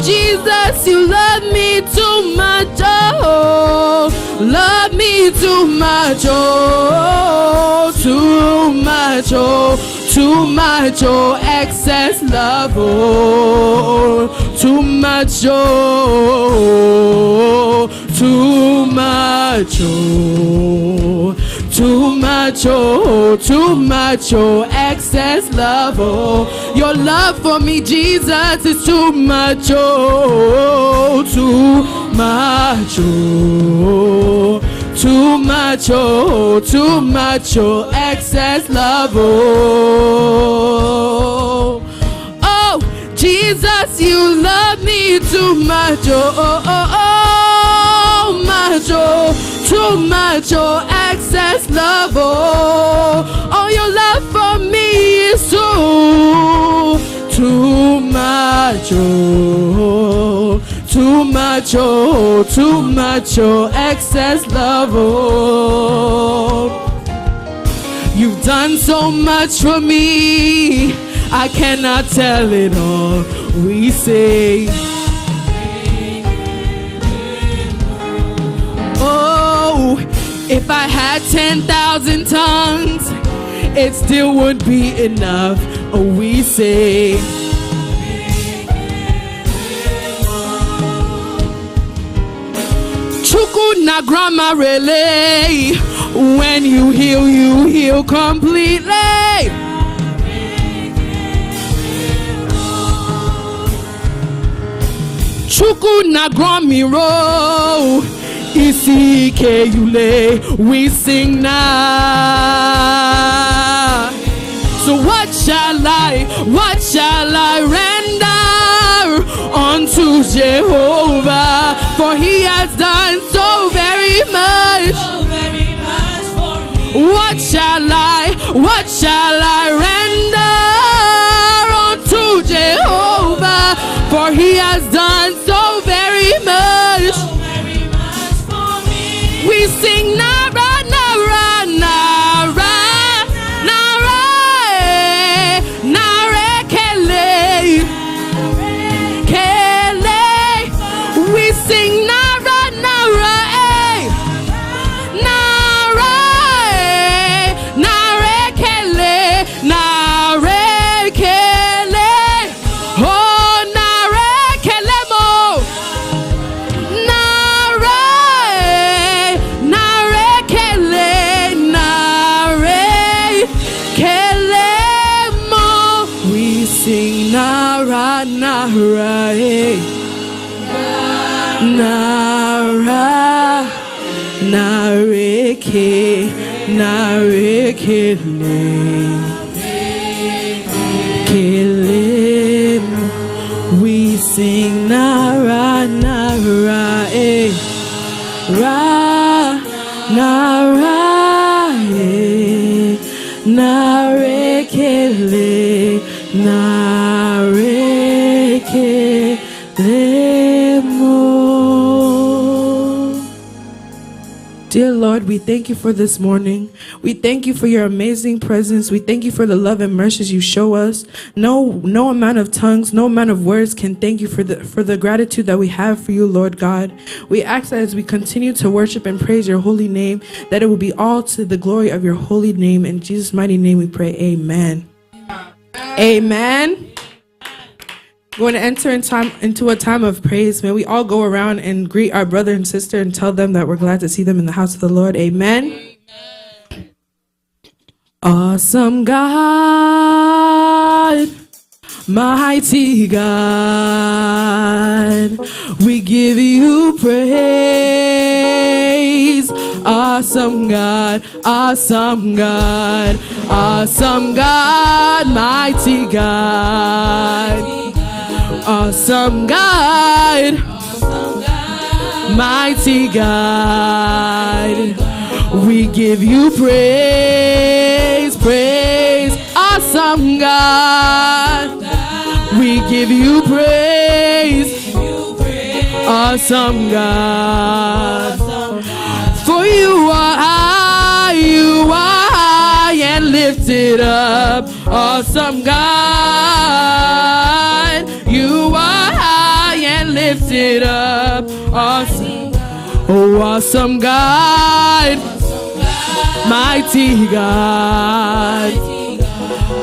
Jesus, you love me too much. Oh, love me too much. Oh, too much. Oh, too much. Oh, excess love. Oh, too much. Oh, too much. Oh, too much. Oh, too much. Oh, excess love. Oh, your love for me, Jesus, is too much. Oh, too much. Oh, too much. Oh, too much. Oh, excess love. Oh, oh, Jesus, you love me too much. Oh, much. Oh, too much. Oh, excess love. Oh, your love for me is too much. Oh, too much. Oh, too much. Oh, excess love. Oh, you've done so much for me, I cannot tell it all. We say, oh, if I had 10,000 tongues, it still wouldn't be enough. Oh, we say, Chuku na grandma relay. When you heal completely. Chuku na grandma roll. Isike Yule, we sing now. So what shall I render unto Jehovah? For he has done so very much. For me. What shall I render unto Jehovah? For he has done so very much. We sing Nara, Nara, Nara, Nara, Nara, Kele, Kele. We sing Nara, Nara, Nara, Nara, Kele, Nara, Kele. Oh, Nara, Kele mo. Nara, Nara, Nara, Nareke, Narekele, Kele. We sing Nara, Nara, Ra, Nara, Narekele, Narekele. Dear Lord, we thank you for this morning. We thank you for your amazing presence. We thank you for the love and mercies you show us. No amount of tongues, no amount of words can thank you for the gratitude that we have for you, Lord God. We ask that as we continue to worship and praise your holy name, that it will be all to the glory of your holy name. In Jesus' mighty name we pray, amen. Amen. We're going to enter into a time of praise. May we all go around and greet our brother and sister and tell them that we're glad to see them in the house of the Lord. Amen. Amen. Awesome God, mighty God, we give you praise. Awesome God, awesome God, awesome God, mighty God. Awesome God, mighty God, we give you praise, praise. Awesome God, we give you praise. Awesome God, for you are high and lifted up. Awesome God, you are high and lifted up. Awesome, oh awesome God, mighty God.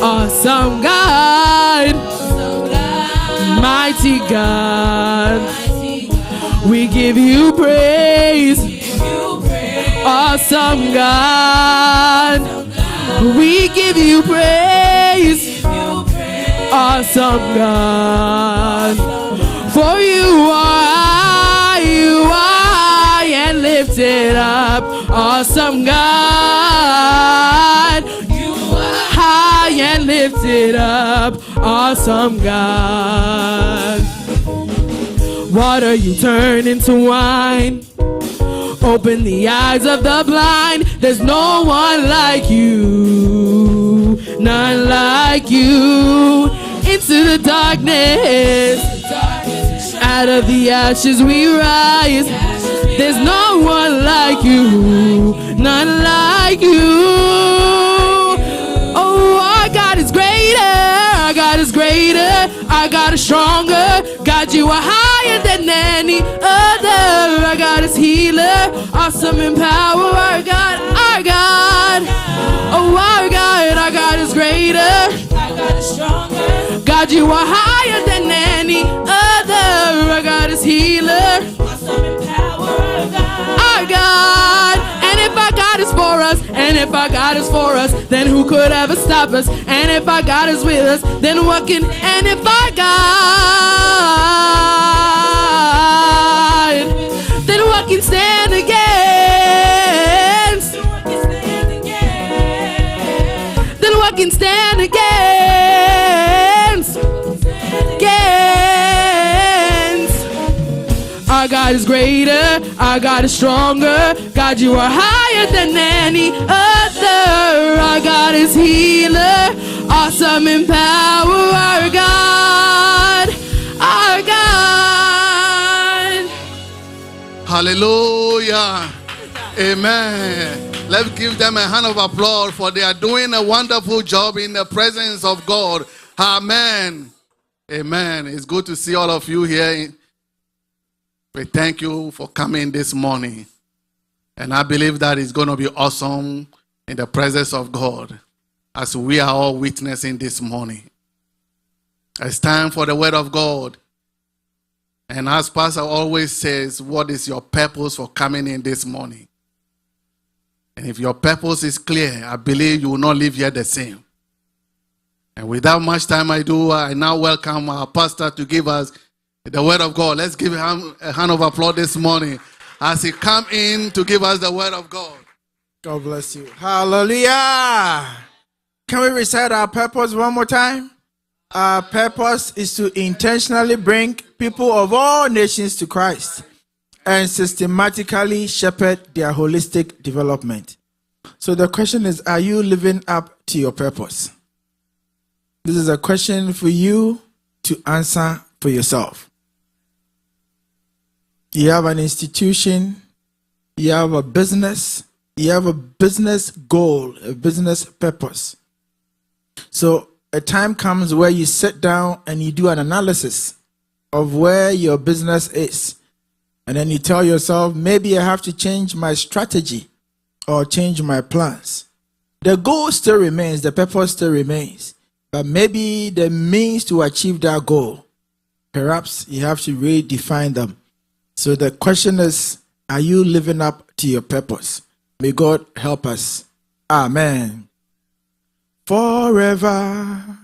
Awesome God, mighty God, we give you praise. Awesome God, we give you praise. Awesome God, for you are high and lifted up. Awesome God, you are high and lifted up. Awesome God, water you turn into wine, open the eyes of the blind. There's no one like you, none like you. Into the darkness, out of the ashes we rise. There's no one like you, none like you. Oh, our God is greater, our God is greater, our God is stronger. God, you are higher than any other. Our God is healer, awesome in power. Our God, oh our God is greater, our God is stronger. God, you are higher than any other. Our God is healer, awesome in power. Our God. And if our God is for us, and if our God is for us, then who could ever stop us? And if our God is with us, then what can? And if our God, then what can stand against? Then what can stand against? Our God is greater, our God is stronger. God, you are higher than any other. Our God is healer, awesome in power. Our God, our God. Hallelujah. Amen. Let's give them a hand of applause, for they are doing a wonderful job in the presence of God. Amen. Amen. It's good to see all of you here. We thank you for coming this morning. And I believe that it's going to be awesome in the presence of God as we are all witnessing this morning. It's time for the word of God. And as Pastor always says, what is your purpose for coming in this morning? And if your purpose is clear, I believe you will not leave here the same. And without much time ado, I now welcome our pastor to give us the word of God. Let's give him a hand of applause this morning as he come in to give us the word of God. God bless you. Hallelujah. Can we recite our purpose one more time? Our purpose is to intentionally bring people of all nations to Christ and systematically shepherd their holistic development. So the question is, are you living up to your purpose? This is a question for you to answer for yourself. you have an institution, you have a business, you have a business goal, a business purpose. So a time comes where you sit down and you do an analysis of where your business is. And then you tell yourself, maybe I have to change my strategy or change my plans. The goal still remains, the purpose still remains. But maybe the means to achieve that goal, perhaps you have to redefine them. So the question is, are you living up to your purpose? May God help us. Amen. Forever,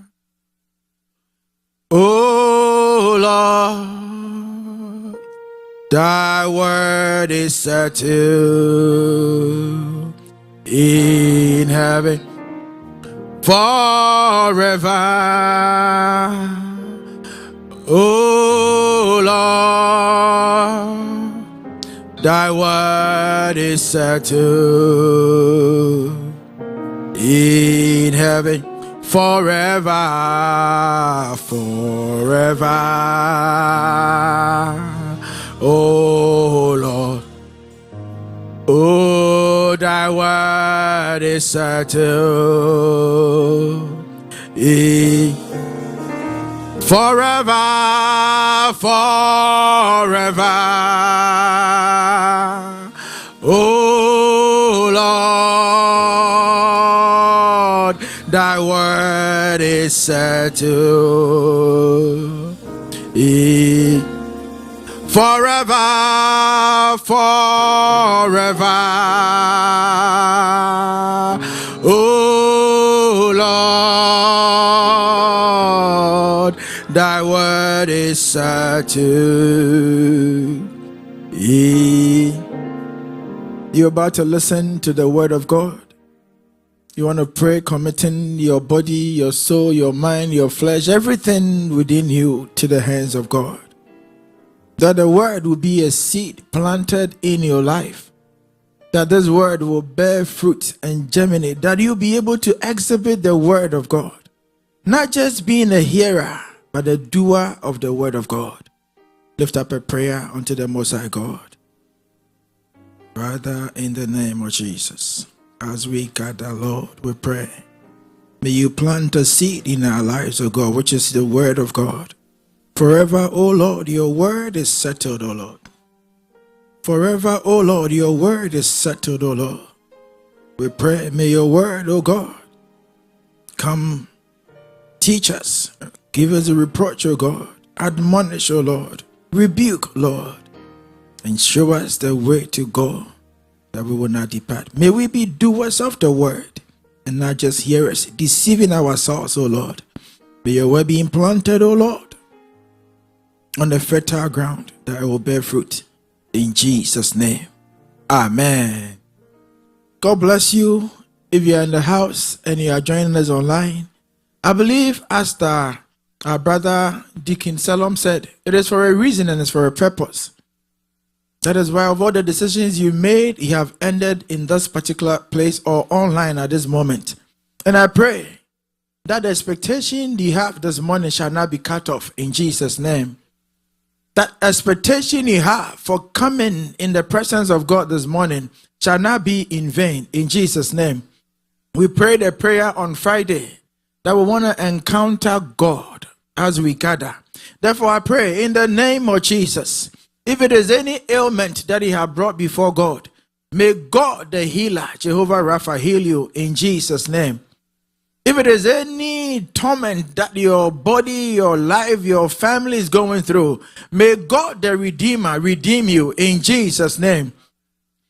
O Lord, thy word is settled in heaven. Forever, O Lord, thy word is settled in heaven. Forever, forever, O Lord, oh, thy word is settled in forever, forever, oh Lord, thy word is settled in forever, forever, oh Lord, thy word is settled. You're about to listen to the word of God. You want to pray, committing your body, your soul, your mind, your flesh, everything within you to the hands of God. That the word will be a seed planted in your life. That this word will bear fruit and germinate. That you'll be able to exhibit the word of God. Not just being a hearer, but a doer of the word of God. Lift up a prayer unto the Most High God. Father, in the name of Jesus, as we gather, Lord, we pray. May you plant a seed in our lives, O God, which is the word of God. Forever, O Lord, your word is settled, O Lord. Forever, O Lord, your word is settled, O Lord. We pray, may your word, O God, come teach us, give us a reproach, O God, admonish, O Lord, rebuke, Lord, and show us the way to go, that we will not depart. May we be doers of the word, and not just hearers, deceiving ourselves, O Lord. May your word be implanted, O Lord, on the fertile ground, that it will bear fruit. In Jesus' name. Amen. God bless you. If you are in the house and you are joining us online, I believe as our brother Deacon Salom said, it is for a reason and it's for a purpose. That is why of all the decisions you made, you have ended in this particular place or online at this moment. And I pray that the expectation you have this morning shall not be cut off in Jesus' name. That expectation you have for coming in the presence of God this morning shall not be in vain in Jesus' name. We prayed a prayer on Friday that we want to encounter God as we gather. Therefore, I pray in the name of Jesus, if it is any ailment that you have brought before God, may God the healer, Jehovah Rapha, heal you in Jesus' name. If it is any torment that your body, your life, your family is going through, may God the Redeemer redeem you in Jesus' name.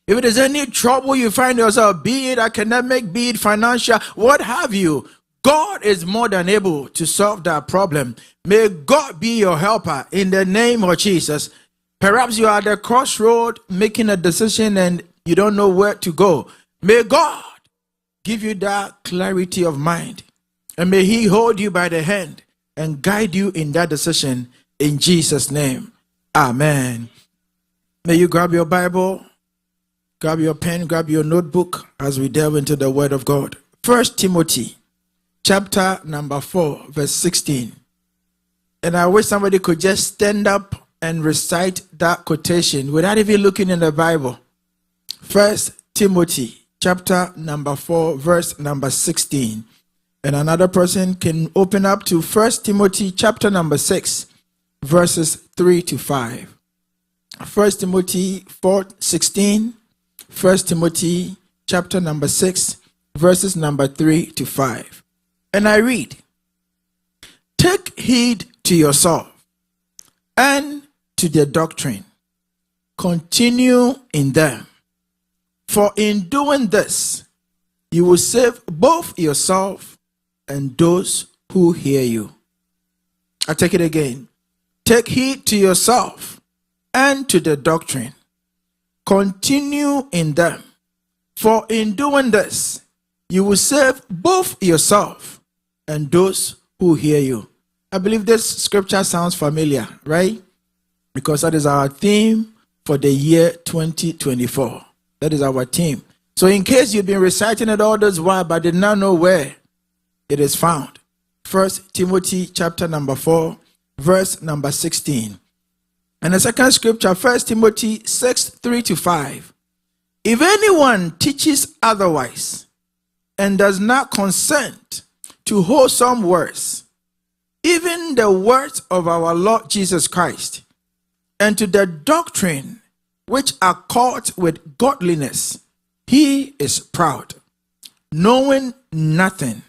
If it is any trouble you find yourself, be it academic, be it financial, what have you, God is more than able to solve that problem. May God be your helper in the name of Jesus. Perhaps you are at the crossroad making a decision and you don't know where to go. May God give you that clarity of mind, and may he hold you by the hand and guide you in that decision in Jesus' name. Amen. May you grab your Bible, grab your pen, grab your notebook as we delve into the word of God. 1 Timothy chapter number 4 verse 16. And I wish somebody could just stand up and recite that quotation without even looking in the Bible. 1 Timothy chapter number 4, verse number 16. And another person can open up to 1 Timothy chapter number 6, verses 3 to 5. 1 Timothy 4:16, 1 Timothy chapter number 6, verses number 3 to 5. And I read, "Take heed to yourself and to the doctrine. Continue in them. For in doing this, you will save both yourself and those who hear you." I take it again. "Take heed to yourself and to the doctrine. Continue in them. For in doing this, you will save both yourself and those who hear you." I believe this scripture sounds familiar, right? Because that is our theme for the year 2024. That is our theme. So in case you've been reciting it all this while but did not know where it is found, 1 Timothy chapter number 4, verse number 16. And the second scripture, 1 Timothy 6, 3 to 5. "If anyone teaches otherwise and does not consent to wholesome words, even the words of our Lord Jesus Christ, and to the doctrine which are caught with godliness, he is proud, knowing nothing,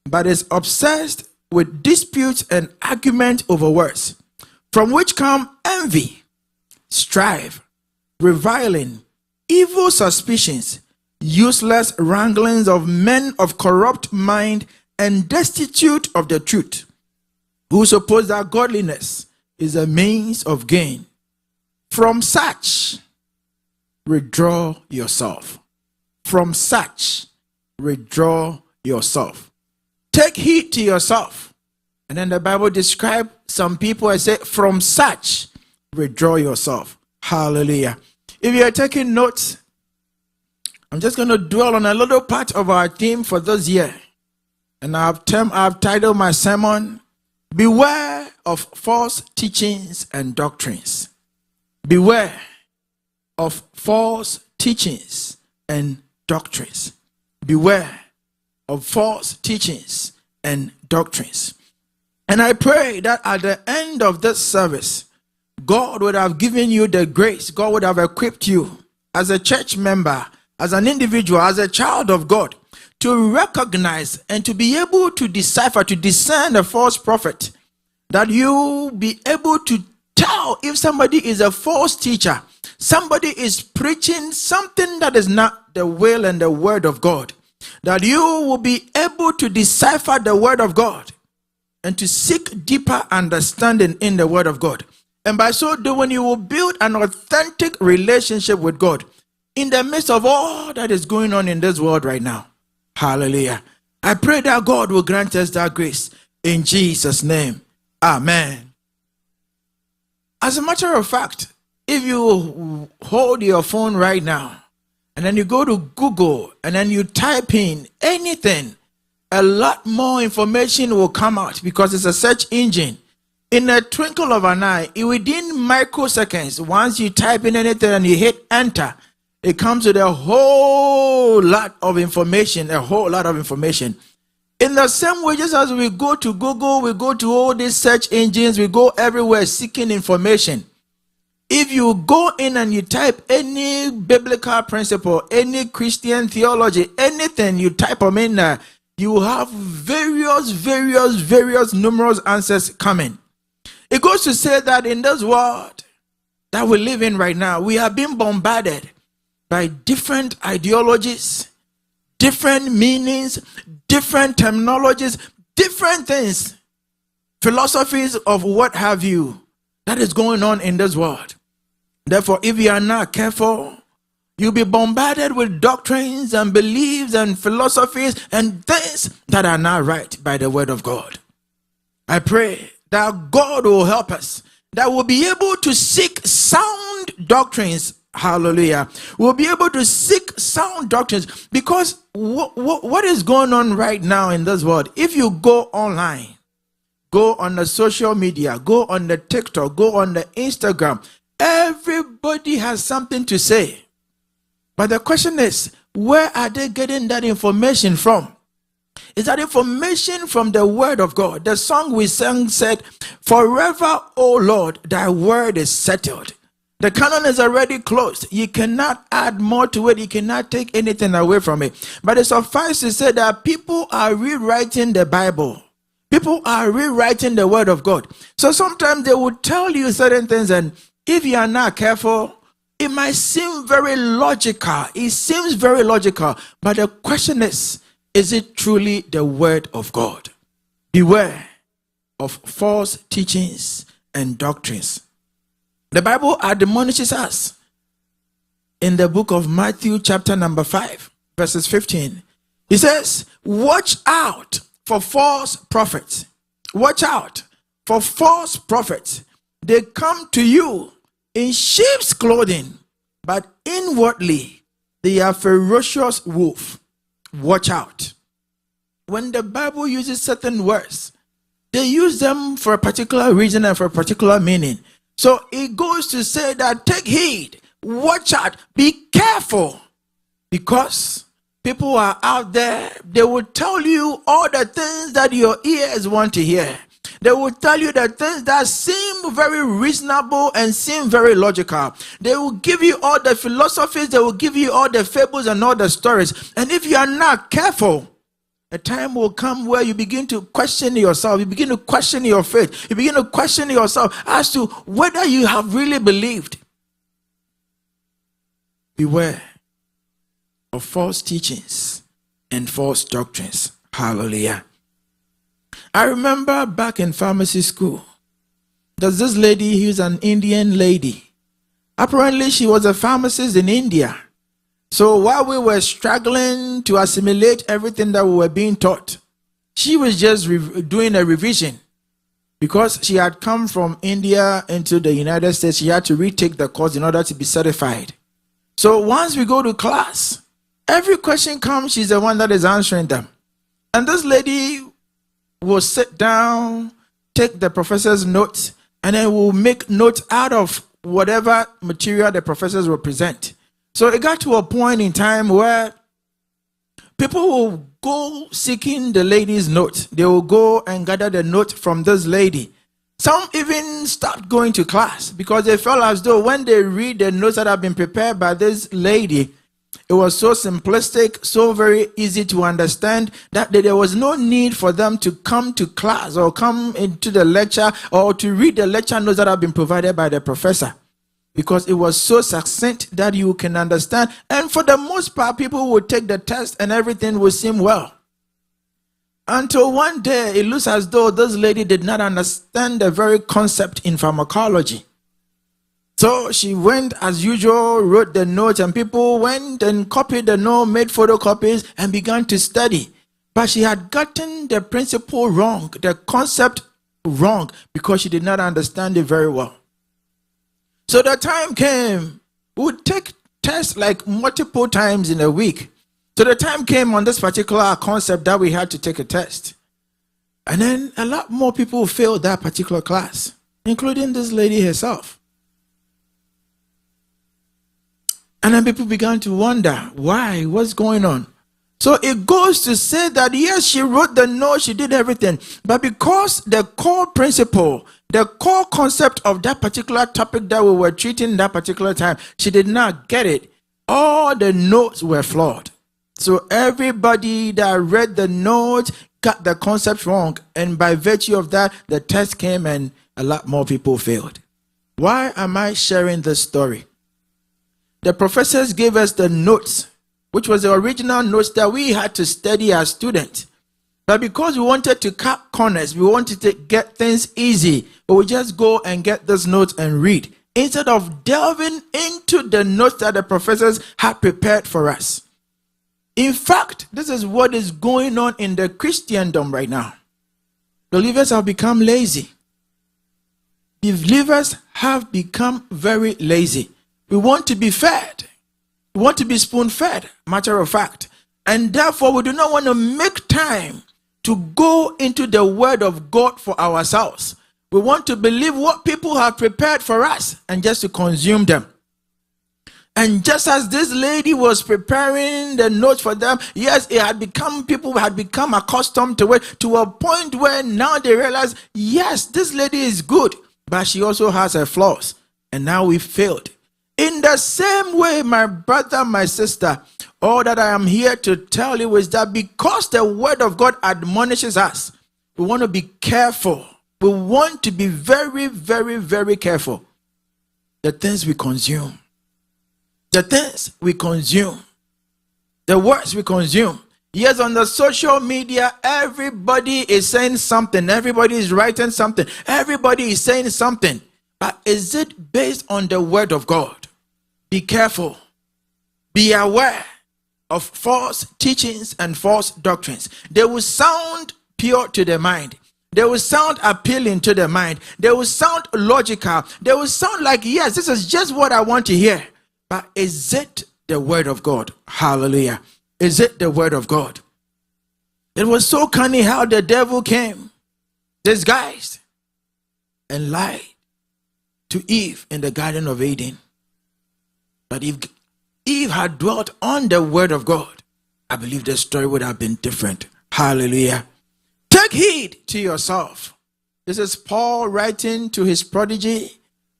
but is obsessed with disputes and argument over words, from which come envy, strife, reviling, evil suspicions, useless wranglings of men of corrupt mind and destitute of the truth, who suppose that godliness is a means of gain. From such, withdraw yourself." From such, withdraw yourself. Take heed to yourself. And then the Bible describes some people and say, "From such, withdraw yourself." Hallelujah. If you are taking notes, I'm just going to dwell on a little part of our theme for this year. And I've titled my sermon, "Beware of False Teachings and Doctrines." Beware of false teachings and doctrines. Beware of false teachings and doctrines. And I pray that at the end of this service, God would have given you the grace, God would have equipped you as a church member, as an individual, as a child of God, to recognize and to be able to decipher, to discern a false prophet, that you be able to tell if somebody is a false teacher, somebody is preaching something that is not the will and the word of God, that you will be able to decipher the word of God and to seek deeper understanding in the word of God. And by so doing, you will build an authentic relationship with God in the midst of all that is going on in this world right now. Hallelujah. I pray that God will grant us that grace in Jesus' name. Amen. As a matter of fact, if you hold your phone right now and then you go to Google and then you type in anything, a lot more information will come out because it's a search engine. In a twinkle of an eye, within microseconds, once you type in anything and you hit enter, it comes with a whole lot of information, In the same way, just as we go to Google, we go to all these search engines, we go everywhere seeking information. If you go in and you type any biblical principle, any Christian theology, anything, you type them in there, you will have various numerous answers coming. It goes to say that in this world that we live in right now, we are being bombarded by different ideologies, different meanings, different terminologies, different things, philosophies of what have you, that is going on in this world. Therefore, if you are not careful, you'll be bombarded with doctrines and beliefs and philosophies and things that are not right by the word of God. I pray that God will help us, that we'll be able to seek sound doctrines. Hallelujah. We'll be able to seek sound doctrines, because what is going on right now in this world, if you go online, go on the social media, go on the TikTok, go on the Instagram. Everybody has something to say. But the question is, where are they getting that information from? Is that information from the word of God? The song we sang said, "Forever, O Lord, thy word is settled." The canon is already closed. You cannot add more to it. You cannot take anything away from it. But it suffices to say that people are rewriting the Bible. People are rewriting the word of God. So sometimes they will tell you certain things, and if you are not careful, it might seem very logical. It seems very logical. But the question is it truly the word of God? Beware of false teachings and doctrines. The Bible admonishes us in the book of Matthew chapter number 5, verses 15. It says, watch out for false prophets. Watch out for false prophets. They come to you in sheep's clothing, but inwardly they are ferocious wolves. Watch out. When the Bible uses certain words, they use them for a particular reason and for a particular meaning. So it goes to say that take heed, watch out, be careful, because people are out there. They will tell you all the things that your ears want to hear. They will tell you the things that seem very reasonable and seem very logical. They will give you all the philosophies. They will give you all the fables and all the stories. And if you are not careful, a time will come where you begin to question yourself. You begin to question your faith. You begin to question yourself as to whether you have really believed. Beware of false teachings and false doctrines. Hallelujah. I remember back in pharmacy school, there's this lady who's an Indian lady. Apparently, she was a pharmacist in India. So while we were struggling to assimilate everything that we were being taught, she was just doing a revision. Because she had come from India into the United States, she had to retake the course in order to be certified. So once we go to class, every question comes, she's the one that is answering them. And this lady will sit down, take the professor's notes, and then will make notes out of whatever material the professors will present. So it got to a point in time where people will go seeking the lady's note. They will go and gather the note from this lady. Some even stopped going to class because they felt as though when they read the notes that have been prepared by this lady, it was so simplistic, so very easy to understand that there was no need for them to come to class or come into the lecture or to read the lecture notes that have been provided by the professor. Because it was so succinct that you can understand. And for the most part, people would take the test and everything would seem well. Until one day, it looks as though this lady did not understand the very concept in pharmacology. So she went as usual, wrote the notes, and people went and copied the note, made photocopies, and began to study. But she had gotten the principle wrong, the concept wrong, because she did not understand it very well. So the time came, we would take tests like multiple times in a week. So the time came on this particular concept that we had to take a test. And then a lot more people failed that particular class, including this lady herself. And then people began to wonder, why? What's going on? So it goes to say that, yes, she wrote the note, she did everything. But because the core principle, the core concept of that particular topic that we were treating that particular time, she did not get it. All the notes were flawed. So everybody that read the notes got the concept wrong. And by virtue of that, the test came and a lot more people failed. Why am I sharing this story? The professors gave us the notes, which was the original notes that we had to study as students. But because we wanted to cut corners, we wanted to get things easy, but we just go and get those notes and read, instead of delving into the notes that the professors had prepared for us. In fact, this is what is going on in the Christendom right now. Believers have become lazy. Believers have become very lazy. We want to be fed. We want to be spoon-fed, matter of fact. And therefore, we do not want to make time to go into the word of God for ourselves. We want to believe what people have prepared for us and just to consume them. And just as this lady was preparing the notes for them, yes, people had become accustomed to it, to a point where now they realize, yes, this lady is good, but she also has her flaws. And now we failed. In the same way, my brother, my sister, all that I am here to tell you is that because the word of God admonishes us, we want to be careful. We want to be very, very, very careful. The things we consume. The things we consume. The words we consume. Yes, on the social media, everybody is saying something. Everybody is writing something. Everybody is saying something. But is it based on the word of God? Be careful. Be aware of false teachings and false doctrines. They will sound pure to the mind. They will sound appealing to the mind. They will sound logical. They will sound like, yes, this is just what I want to hear. But is it the word of God? Hallelujah. Is it the word of God? It was so cunning how the devil came disguised and lied to Eve in the Garden of Eden. But if Eve had dwelt on the word of God, I believe the story would have been different. Hallelujah. Take heed to yourself. This is Paul writing to his prodigy,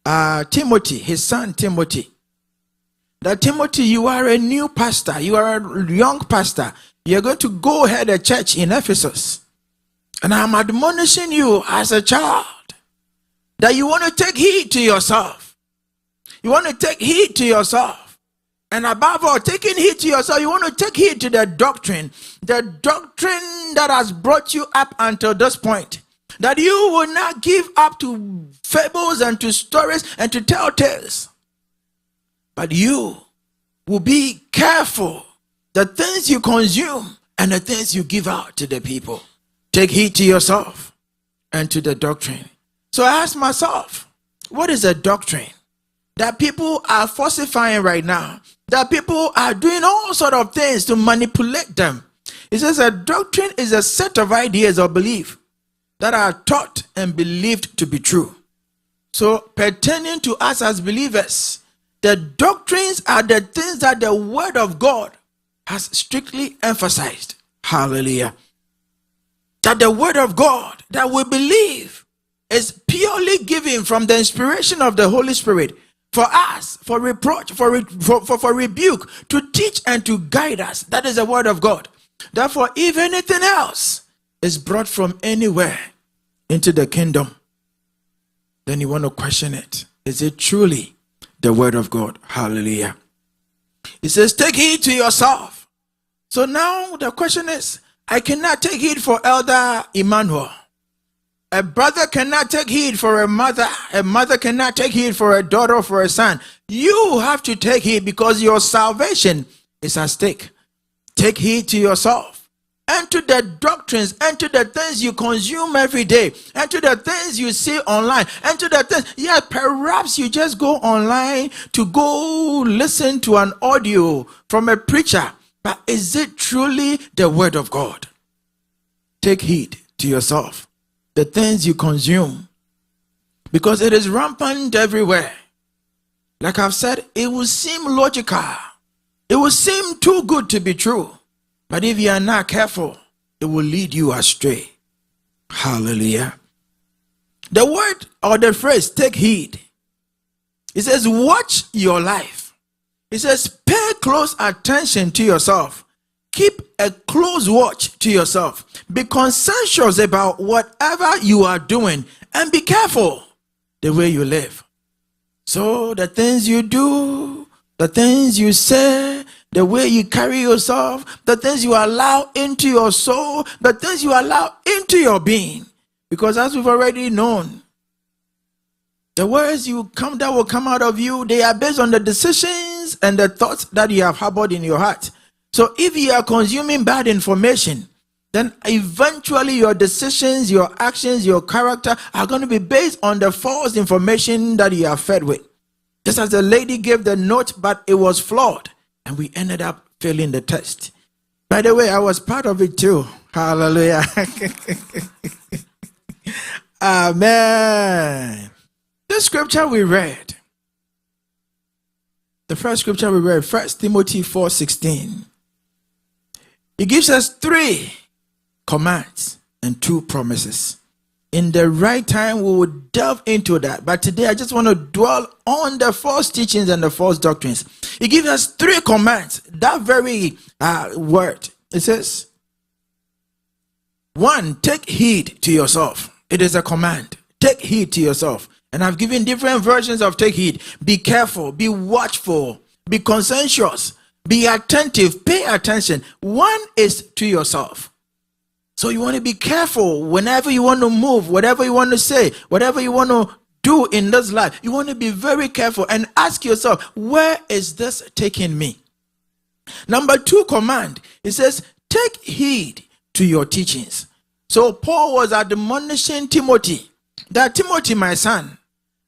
Timothy, his son Timothy. That Timothy, you are a new pastor. You are a young pastor. You're going to go head a church in Ephesus. And I'm admonishing you as a child that you want to take heed to yourself. You want to take heed to yourself. And above all, taking heed to yourself, you want to take heed to the doctrine that has brought you up until this point. That you will not give up to fables and to stories and to tell tales. But you will be careful the things you consume and the things you give out to the people. Take heed to yourself and to the doctrine. So I ask myself, what is a doctrine that people are falsifying right now? That people are doing all sort of things to manipulate them. It says a doctrine is a set of ideas or belief that are taught and believed to be true. So pertaining to us as believers, the doctrines are the things that the word of God has strictly emphasized. Hallelujah. That the word of God that we believe is purely given from the inspiration of the Holy Spirit for us, for reproach, for rebuke, to teach and to guide us. That is the word of God. Therefore, if anything else is brought from anywhere into the kingdom, then you want to question it. Is it truly the word of God? Hallelujah. It says, take heed to yourself. So now the question is, I cannot take heed for Elder Emmanuel. A brother cannot take heed for a mother. A mother cannot take heed for a daughter or for a son. You have to take heed because your salvation is at stake. Take heed to yourself and to the doctrines and to the things you consume every day and to the things you see online and to the things, yeah, perhaps you just go online to go listen to an audio from a preacher, but is it truly the word of God? Take heed to yourself, the things you consume, because it is rampant everywhere. Like I've said, it will seem logical. It will seem too good to be true. But if you are not careful, it will lead you astray. Hallelujah. The word or the phrase, take heed. It says, watch your life. It says, pay close attention to yourself. Keep a close watch to yourself. Be conscientious about whatever you are doing and be careful the way you live. So the things you do, the things you say, the way you carry yourself, the things you allow into your soul, the things you allow into your being. Because as we've already known, the words that will come out of you, they are based on the decisions and the thoughts that you have harbored in your heart. So if you are consuming bad information, then eventually your decisions, your actions, your character are going to be based on the false information that you are fed with. Just as the lady gave the note, but it was flawed. And we ended up failing the test. By the way, I was part of it too. Hallelujah. Amen. The scripture we read, the first scripture we read, 1 Timothy 4:16. It gives us 3 commands and 2 promises. In the right time, we will delve into that. But today, I just want to dwell on the false teachings and the false doctrines. It gives us 3 commands. That very word. It says, 1, take heed to yourself. It is a command. Take heed to yourself. And I've given different versions of take heed. Be careful, be watchful, be conscientious, be attentive, pay attention. 1 is to yourself. So you want to be careful whenever you want to move, whatever you want to say, whatever you want to do in this life. You want to be very careful and ask yourself, where is this taking me? Number 2 command, it says, take heed to your teachings. So Paul was admonishing Timothy, that Timothy, my son,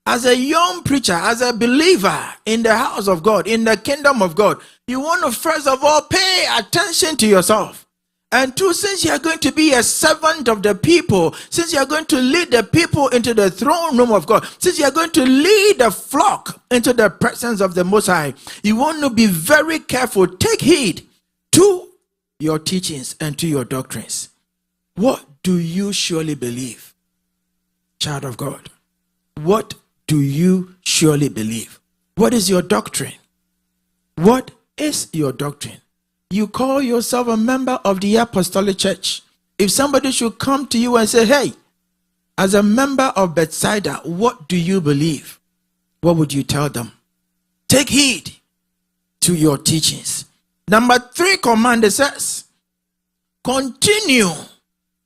as a young preacher, as a believer in the house of God, in the kingdom of God, you want to first of all pay attention to yourself. And 2, since you are going to be a servant of the people, since you are going to lead the people into the throne room of God, since you are going to lead the flock into the presence of the Most High, you want to be very careful. Take heed to your teachings and to your doctrines. What do you surely believe, child of God? What do you surely believe? What is your doctrine? What is your doctrine? You call yourself a member of the Apostolic Church. If somebody should come to you and say, hey, as a member of Bethsaida, what do you believe? What would you tell them? Take heed to your teachings. Number 3 command, it says, continue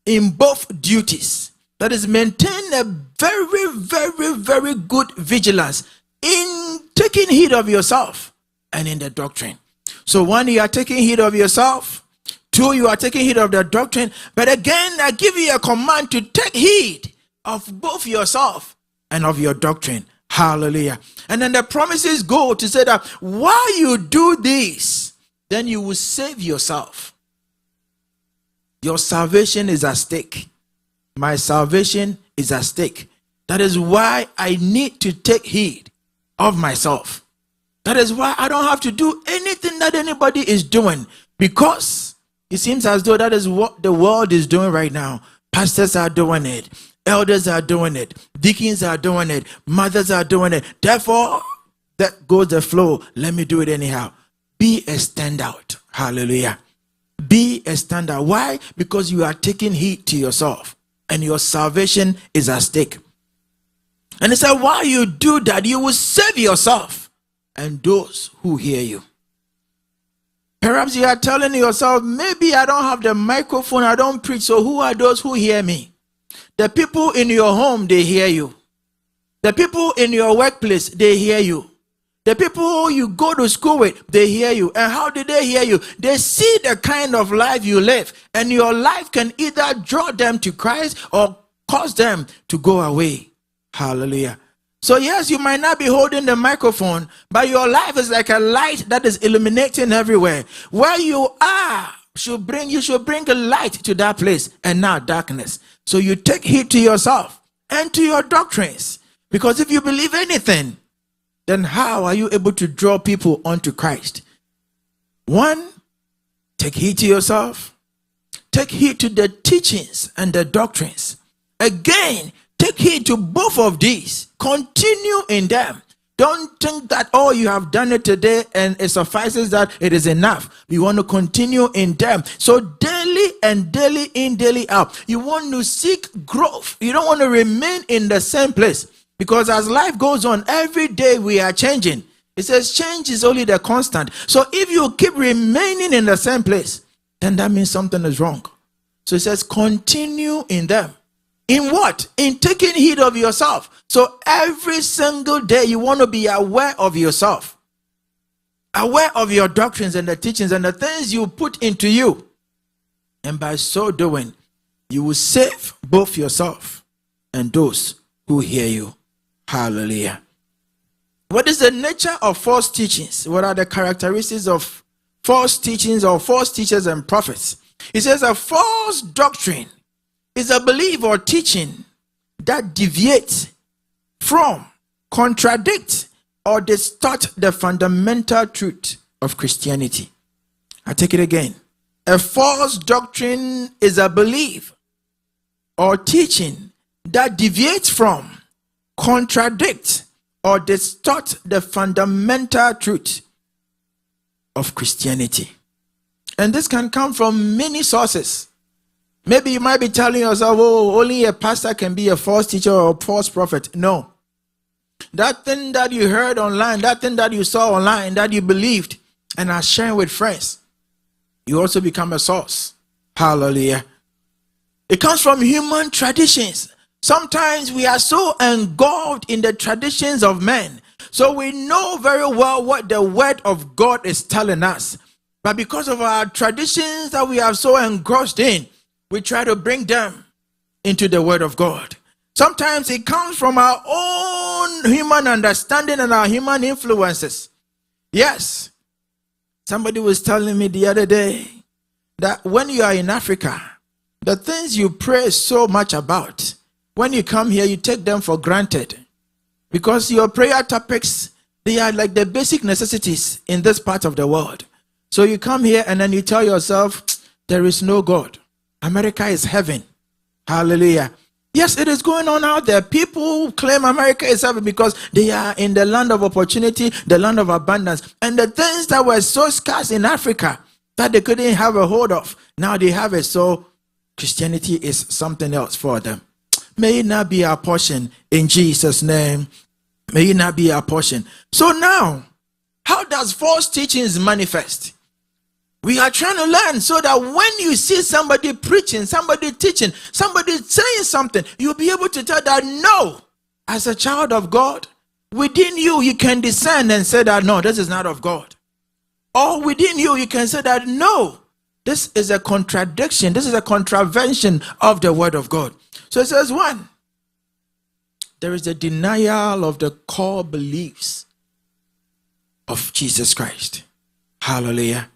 in both duties. That is, maintain a very, very, very good vigilance in taking heed of yourself and in the doctrine. So 1, you are taking heed of yourself. 2, you are taking heed of the doctrine. But again, I give you a command to take heed of both yourself and of your doctrine. Hallelujah. And then the promises go to say that while you do this, then you will save yourself. Your salvation is at stake. My salvation is at stake. That is why I need to take heed of myself. That is why I don't have to do anything that anybody is doing, because it seems as though that is what the world is doing right now. Pastors are doing it. Elders are doing it. Deacons are doing it. Mothers are doing it. Therefore, that goes the flow. Let me do it anyhow. Be a standout. Hallelujah. Be a standout. Why? Because you are taking heed to yourself and your salvation is at stake. And it said, while you do that, you will save yourself and those who hear you. Perhaps you are telling yourself, maybe I don't have the microphone, I don't preach, so who are those who hear me? The people in your home, they hear you. The people in your workplace, they hear you. The people you go to school with, they hear you. And how do they hear you? They see the kind of life you live, and your life can either draw them to Christ or cause them to go away. Hallelujah. So yes, you might not be holding the microphone, but your life is like a light that is illuminating everywhere. Where you are, you should bring a light to that place and not darkness. So you take heed to yourself and to your doctrines. Because if you believe anything, then how are you able to draw people onto Christ? 1, take heed to yourself. Take heed to the teachings and the doctrines. Again, take heed to both of these. Continue in them. Don't think that, oh, you have done it today and it suffices, that it is enough. You want to continue in them. So daily and daily in, daily out. You want to seek growth. You don't want to remain in the same place. Because as life goes on, every day we are changing. It says change is only the constant. So if you keep remaining in the same place, then that means something is wrong. So it says continue in them. In what? In taking heed of yourself. So every single day you want to be aware of yourself. Aware of your doctrines and the teachings and the things you put into you. And by so doing, you will save both yourself and those who hear you. Hallelujah. What is the nature of false teachings? What are the characteristics of false teachings or false teachers and prophets? He says a false doctrine is a belief or teaching that deviates from, contradicts, or distort the fundamental truth of Christianity. I take it again. A false doctrine is a belief or teaching that deviates from, contradicts, or distort the fundamental truth of Christianity. And this can come from many sources. Maybe you might be telling yourself, oh, only a pastor can be a false teacher or a false prophet. No. That thing that you heard online, that thing that you saw online, that you believed and are sharing with friends, you also become a source. Hallelujah. It comes from human traditions. Sometimes we are so engulfed in the traditions of men, so we know very well what the word of God is telling us. But because of our traditions that we are so engrossed in, we try to bring them into the word of God. Sometimes it comes from our own human understanding and our human influences. Yes. Somebody was telling me the other day that when you are in Africa, the things you pray so much about, when you come here, you take them for granted. Because your prayer topics, they are like the basic necessities in this part of the world. So you come here and then you tell yourself, there is no God. America is heaven. Hallelujah. Yes, it is going on out there. People claim America is heaven because they are in the land of opportunity, the land of abundance. And the things that were so scarce in Africa that they couldn't have a hold of, now they have it. So Christianity is something else for them. May it not be our portion in Jesus' name. May it not be our portion. So now, how does false teachings manifest? We are trying to learn so that when you see somebody preaching, somebody teaching, somebody saying something, you'll be able to tell that no, as a child of God, within you, you can discern and say that no, this is not of God. Or within you, you can say that no, this is a contradiction, this is a contravention of the word of God. So it says, one, there is a denial of the core beliefs of Jesus Christ. Hallelujah.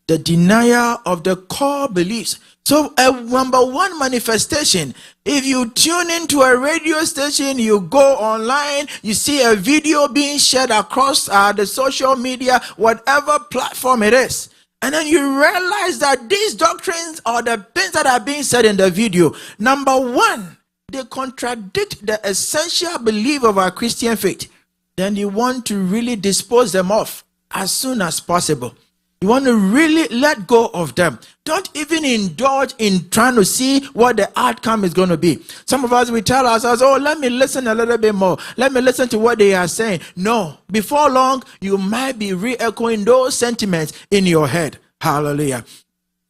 The denial of the core beliefs. So a number one manifestation, if you tune into a radio station, you go online, you see a video being shared across the social media, whatever platform it is, and then you realize that these doctrines or the things that are being said in the video, number one, they contradict the essential belief of our Christian faith. Then you want to really dispose them off as soon as possible. You want to really let go of them. Don't even indulge in trying to see what the outcome is going to be. Some of us, we tell ourselves, oh, let me listen a little bit more. Let me listen to what they are saying. No, before long, you might be re-echoing those sentiments in your head. Hallelujah.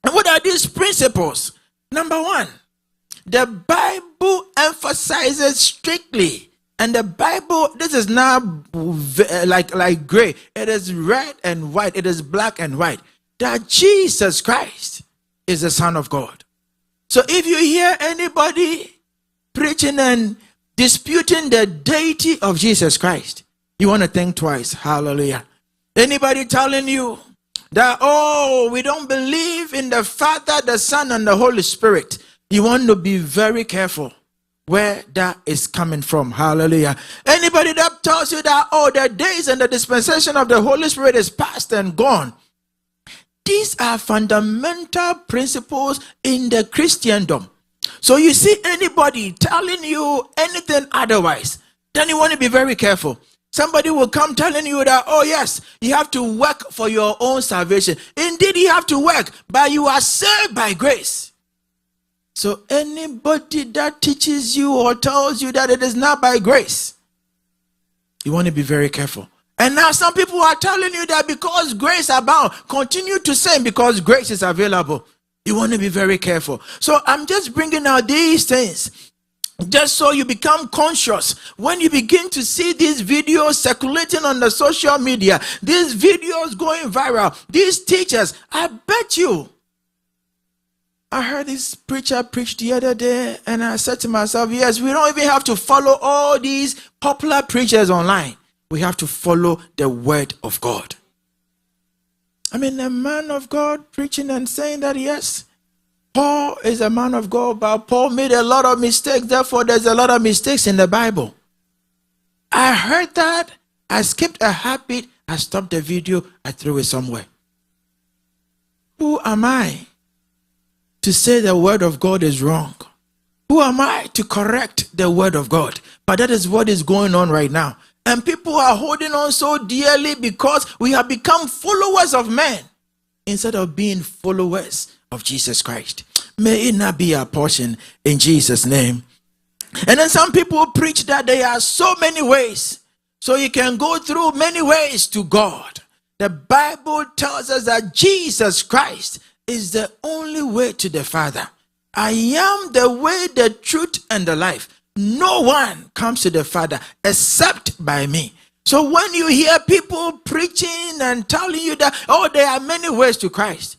And what are these principles? Number one, the Bible emphasizes strictly. And the Bible, this is not like gray. It is red and white. It is black and white. That Jesus Christ is the Son of God. So if you hear anybody preaching and disputing the deity of Jesus Christ, you want to think twice. Hallelujah. Anybody telling you that, oh, we don't believe in the Father, the Son, and the Holy Spirit, you want to be very careful where that is coming from. Hallelujah. Anybody that tells you that, oh, the days and the dispensation of the Holy Spirit is past and gone. These are fundamental principles in the Christendom. So you see anybody telling you anything otherwise, then you want to be very careful. Somebody will come telling you that, oh yes, you have to work for your own salvation. Indeed, you have to work, but you are saved by grace. So anybody that teaches you or tells you that it is not by grace, you want to be very careful. And now some people are telling you that because grace abounds, continue to sin because grace is available. You want to be very careful. So I'm just bringing out these things just so you become conscious. When you begin to see these videos circulating on the social media, these videos going viral, these teachers, I bet you, I heard this preacher preach the other day, and I said to myself, yes, we don't even have to follow all these popular preachers online. We have to follow the word of God. I mean, a man of God preaching and saying that, yes, Paul is a man of God, but Paul made a lot of mistakes. Therefore, there's a lot of mistakes in the Bible. I heard that. I skipped a heartbeat. I stopped the video. I threw it somewhere. Who am I to say the word of God is wrong? Who am I to correct the word of God? But that is what is going on right now. And people are holding on so dearly because we have become followers of men instead of being followers of Jesus Christ. May it not be our portion in Jesus' name. And then some people preach that there are so many ways. So you can go through many ways to God. The Bible tells us that Jesus Christ is the only way to the Father. I am the way, the truth, and the life. No one comes to the Father except by me. So when you hear people preaching and telling you that, oh, there are many ways to Christ,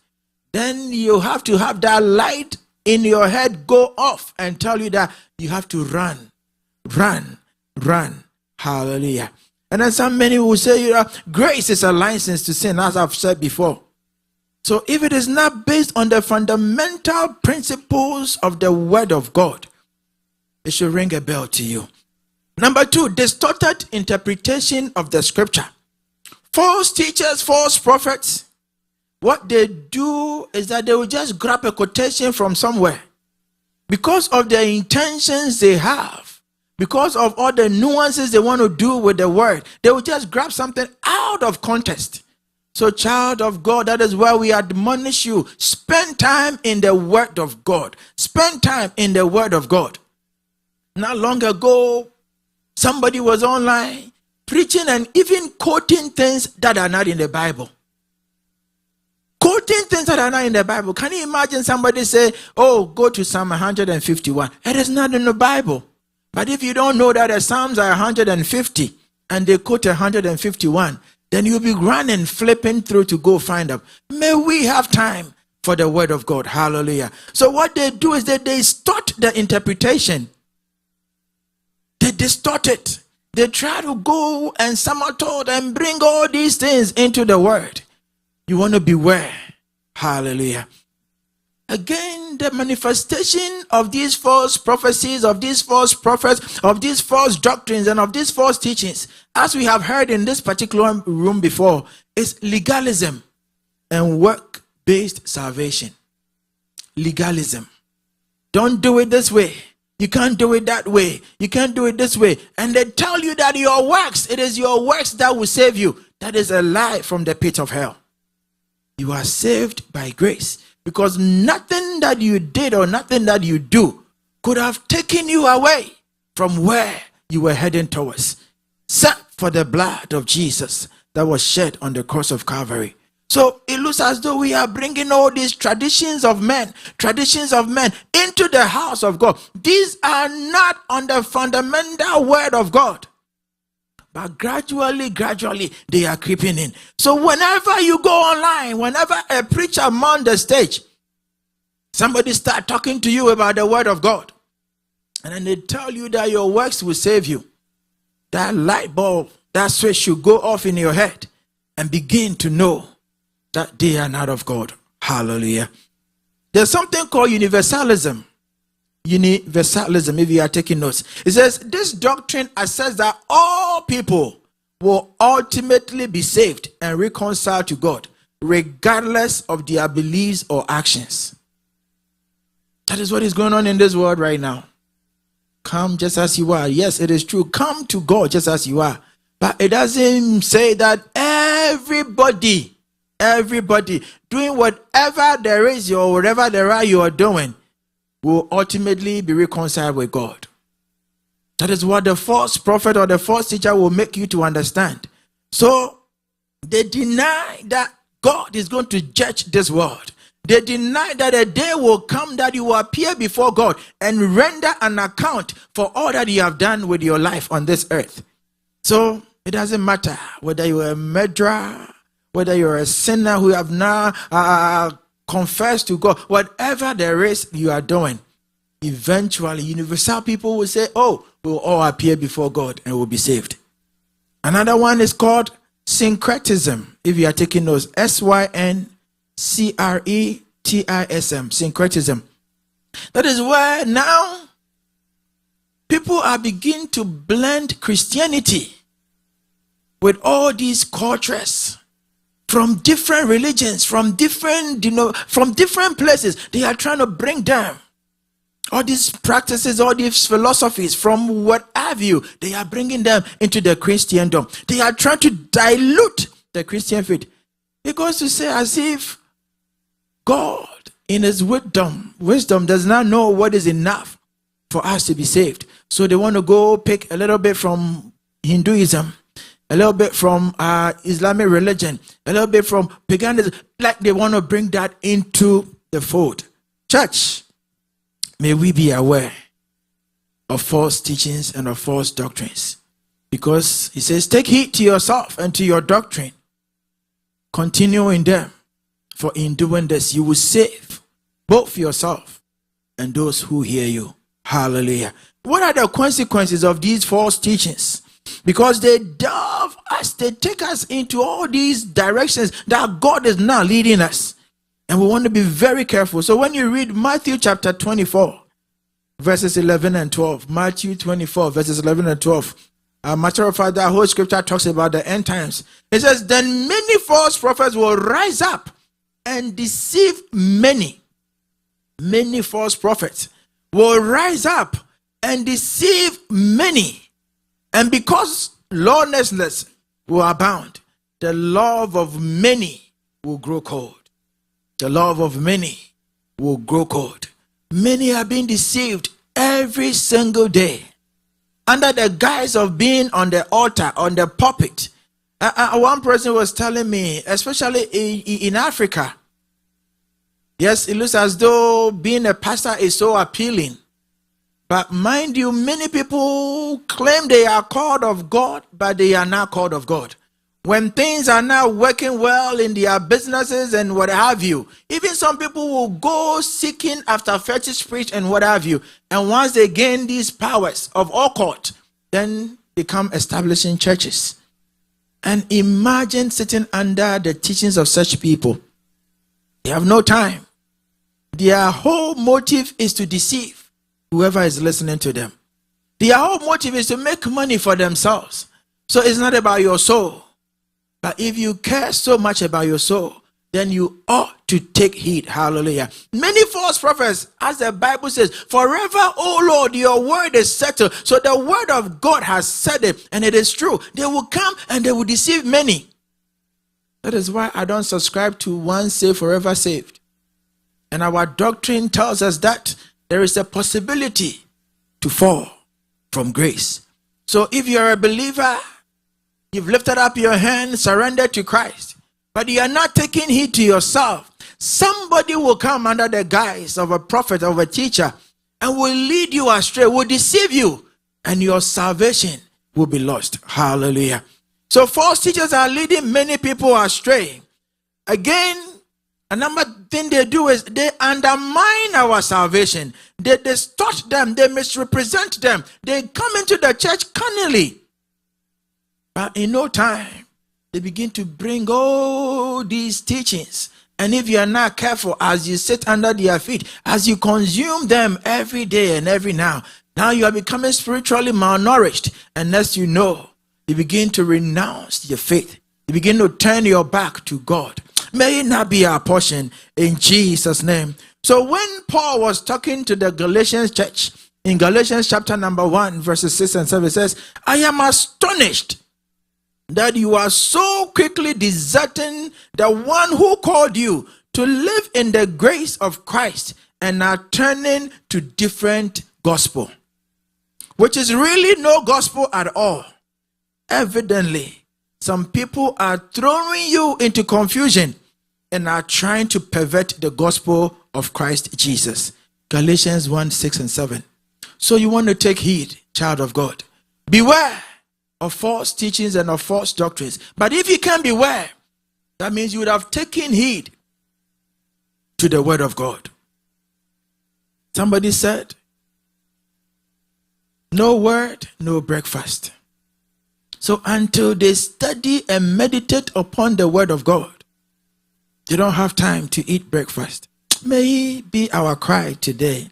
then you have to have that light in your head go off and tell you that you have to run. Hallelujah. And then some many will say, grace is a license to sin, as I've said before. So if it is not based on the fundamental principles of the word of God, it should ring a bell to you. Number 2, distorted interpretation of the scripture. False teachers, false prophets, what they do is that they will just grab a quotation from somewhere. Because of the intentions they have, because of all the nuances they want to do with the word, they will just grab something out of context. So, child of God, that is why we admonish you. Spend time in the word of God. Spend time in the word of God. Not long ago, somebody was online preaching and even quoting things that are not in the Bible. Quoting things that are not in the Bible. Can you imagine somebody say, oh, go to Psalm 151. It is not in the Bible. But if you don't know that the Psalms are 150 and they quote 151, then you'll be running, flipping through to go find them. May we have time for the word of God. Hallelujah. So what they do is that they distort the interpretation. They distort it. They try to go and somersault and bring all these things into the word. You want to beware. Hallelujah. Again, the manifestation of these false prophecies, of these false prophets, of these false doctrines, and of these false teachings, as we have heard in this particular room before, is legalism and work-based salvation. Legalism. Don't do it this way. You can't do it that way. You can't do it this way. And they tell you that your works, it is your works that will save you. That is a lie from the pit of hell. You are saved by grace because nothing that you did or nothing that you do could have taken you away from where you were heading towards, except for the blood of Jesus that was shed on the cross of Calvary. So it looks as though we are bringing all these traditions of men into the house of God. These are not on the fundamental word of God. But gradually, they are creeping in. So whenever you go online, whenever a preacher mounts the stage, somebody start talking to you about the word of God. And then they tell you that your works will save you. That light bulb, that switch should go off in your head and begin to know that they are not of God. Hallelujah. There's something called universalism. Universalism, if you are taking notes. It says, this doctrine asserts that all people will ultimately be saved and reconciled to God, regardless of their beliefs or actions. That is what is going on in this world right now. Come just as you are. Yes, it is true. Come to God just as you are. But it doesn't say that everybody doing whatever there is or whatever there are you are doing will ultimately be reconciled with God. That is what the false prophet or the false teacher will make you to understand. So they deny that God is going to judge this world. They deny that a day will come that you will appear before God and render an account for all that you have done with your life on this earth. So it doesn't matter whether you are a murderer, whether you're a sinner who have now confessed to God, whatever there is you are doing, eventually universal people will say, oh, we'll all appear before God and will be saved. Another one is called syncretism. If you are taking those, syncretism. T-I-S-M, syncretism. That is where now people are beginning to blend Christianity with all these cultures from different religions, from different places. They are trying to bring down all these practices, all these philosophies from what have you. They are bringing them into the Christendom. They are trying to dilute the Christian faith. It goes to say as if God, in his wisdom does not know what is enough for us to be saved. So they want to go pick a little bit from Hinduism, a little bit from Islamic religion, a little bit from paganism, like they want to bring that into the fold. Church, may we be aware of false teachings and of false doctrines. Because he says, take heed to yourself and to your doctrine. Continue in them. For in doing this, you will save both yourself and those who hear you. Hallelujah. What are the consequences of these false teachings? Because they delve us, they take us into all these directions that God is now leading us. And we want to be very careful. So when you read Matthew chapter 24, verses 11 and 12, Matthew 24, verses 11 and 12, matter of fact, that whole scripture talks about the end times. It says, then many false prophets will rise up and deceive many. Many false prophets will rise up and deceive many. And because lawlessness will abound, the love of many will grow cold. The love of many will grow cold. Many are being deceived every single day under the guise of being on the altar, on the pulpit. One person was telling me, especially in Africa, yes, it looks as though being a pastor is so appealing. But mind you, many people claim they are called of God, but they are not called of God. When things are not working well in their businesses and what have you, even some people will go seeking after fetish spirit and what have you. And once they gain these powers of occult, then they come establishing churches. And imagine sitting under the teachings of such people. They have no time. Their whole motive is to deceive whoever is listening to them. Their whole motive is to make money for themselves. So it's not about your soul. But if you care so much about your soul, then you ought to take heed. Hallelujah. Many false prophets, as the Bible says, forever, O Lord, your word is settled. So the word of God has said it, and it is true. They will come and they will deceive many. That is why I don't subscribe to once saved, forever saved. And our doctrine tells us that there is a possibility to fall from grace. So if you're a believer, you've lifted up your hand, surrendered to Christ, but you are not taking heed to yourself, somebody will come under the guise of a prophet, of a teacher, and will lead you astray, will deceive you, and your salvation will be lost. Hallelujah. So false teachers are leading many people astray. Again, another thing they do is they undermine our salvation. They distort them. They misrepresent them. They come into the church cunningly. But in no time, they begin to bring all these teachings. And if you are not careful, as you sit under their feet, as you consume them every day and every now you are becoming spiritually malnourished. And as you know, you begin to renounce your faith. You begin to turn your back to God. May it not be our portion in Jesus' name. So when Paul was talking to the Galatians church, in Galatians chapter number 1, verses 6 and 7, it says, I am astonished that you are so quickly deserting the one who called you to live in the grace of Christ and are turning to different gospel, which is really no gospel at all. Evidently, some people are throwing you into confusion and are trying to pervert the gospel of Christ Jesus. Galatians 1, 6 and 7. So you want to take heed, child of God. Beware of false teachings and of false doctrines. But if you can beware, that means you would have taken heed to the word of God. Somebody said, no word, no breakfast. So until they study and meditate upon the word of God, they don't have time to eat breakfast. This may be our cry today,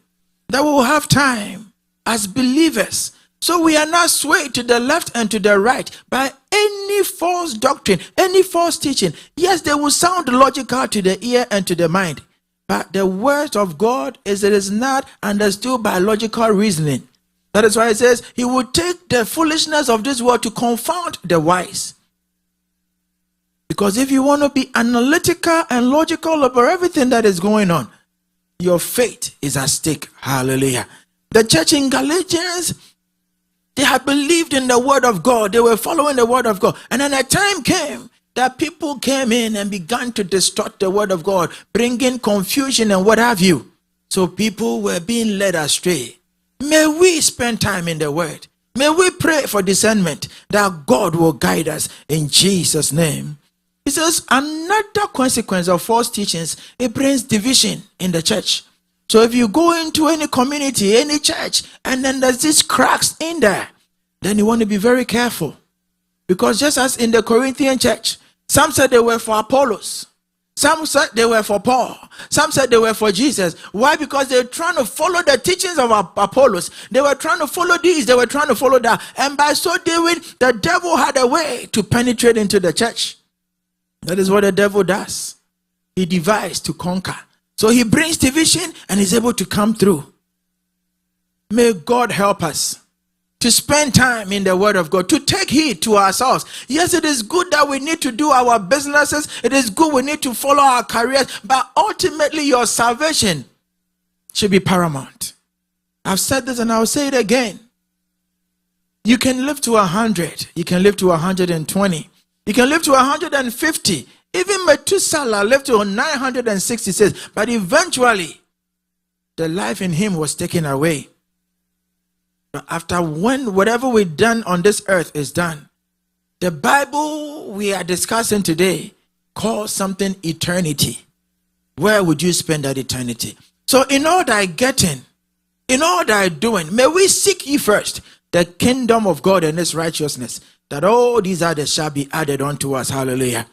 that we will have time as believers, so we are not swayed to the left and to the right by any false doctrine, any false teaching. Yes, they will sound logical to the ear and to the mind, but the word of God it is not understood by logical reasoning. That is why it says he will take the foolishness of this world to confound the wise. Because if you want to be analytical and logical about everything that is going on, your faith is at stake. Hallelujah. The church in Galatians, they had believed in the word of God. They were following the word of God. And then a time came that people came in and began to distort the word of God, bringing confusion and what have you. So people were being led astray. May we spend time in the word. May we pray for discernment that God will guide us in Jesus' name. It says another consequence of false teachings, it brings division in the church. So if you go into any community, any church, and then there's these cracks in there, then you want to be very careful. Because just as in the Corinthian church, some said they were for Apollos, some said they were for Paul, some said they were for Jesus. Why? Because they were trying to follow the teachings of Apollos. They were trying to follow these, they were trying to follow that. And by so doing, the devil had a way to penetrate into the church. That is what the devil does. He divides to conquer. So he brings division and is able to come through. May God help us to spend time in the word of God, to take heed to ourselves. Yes, it is good that we need to do our businesses. It is good we need to follow our careers. But ultimately, your salvation should be paramount. I've said this and I'll say it again. You can live to 100. You can live to 120. You can live to 150. Even Methuselah lived to 966. But eventually, the life in him was taken away. After whatever we've done on this earth is done, the Bible we are discussing today calls something eternity. Where would you spend that eternity? So in all thy getting, in all thy doing, may we seek ye first the kingdom of God and his righteousness, that all these others shall be added unto us. Hallelujah.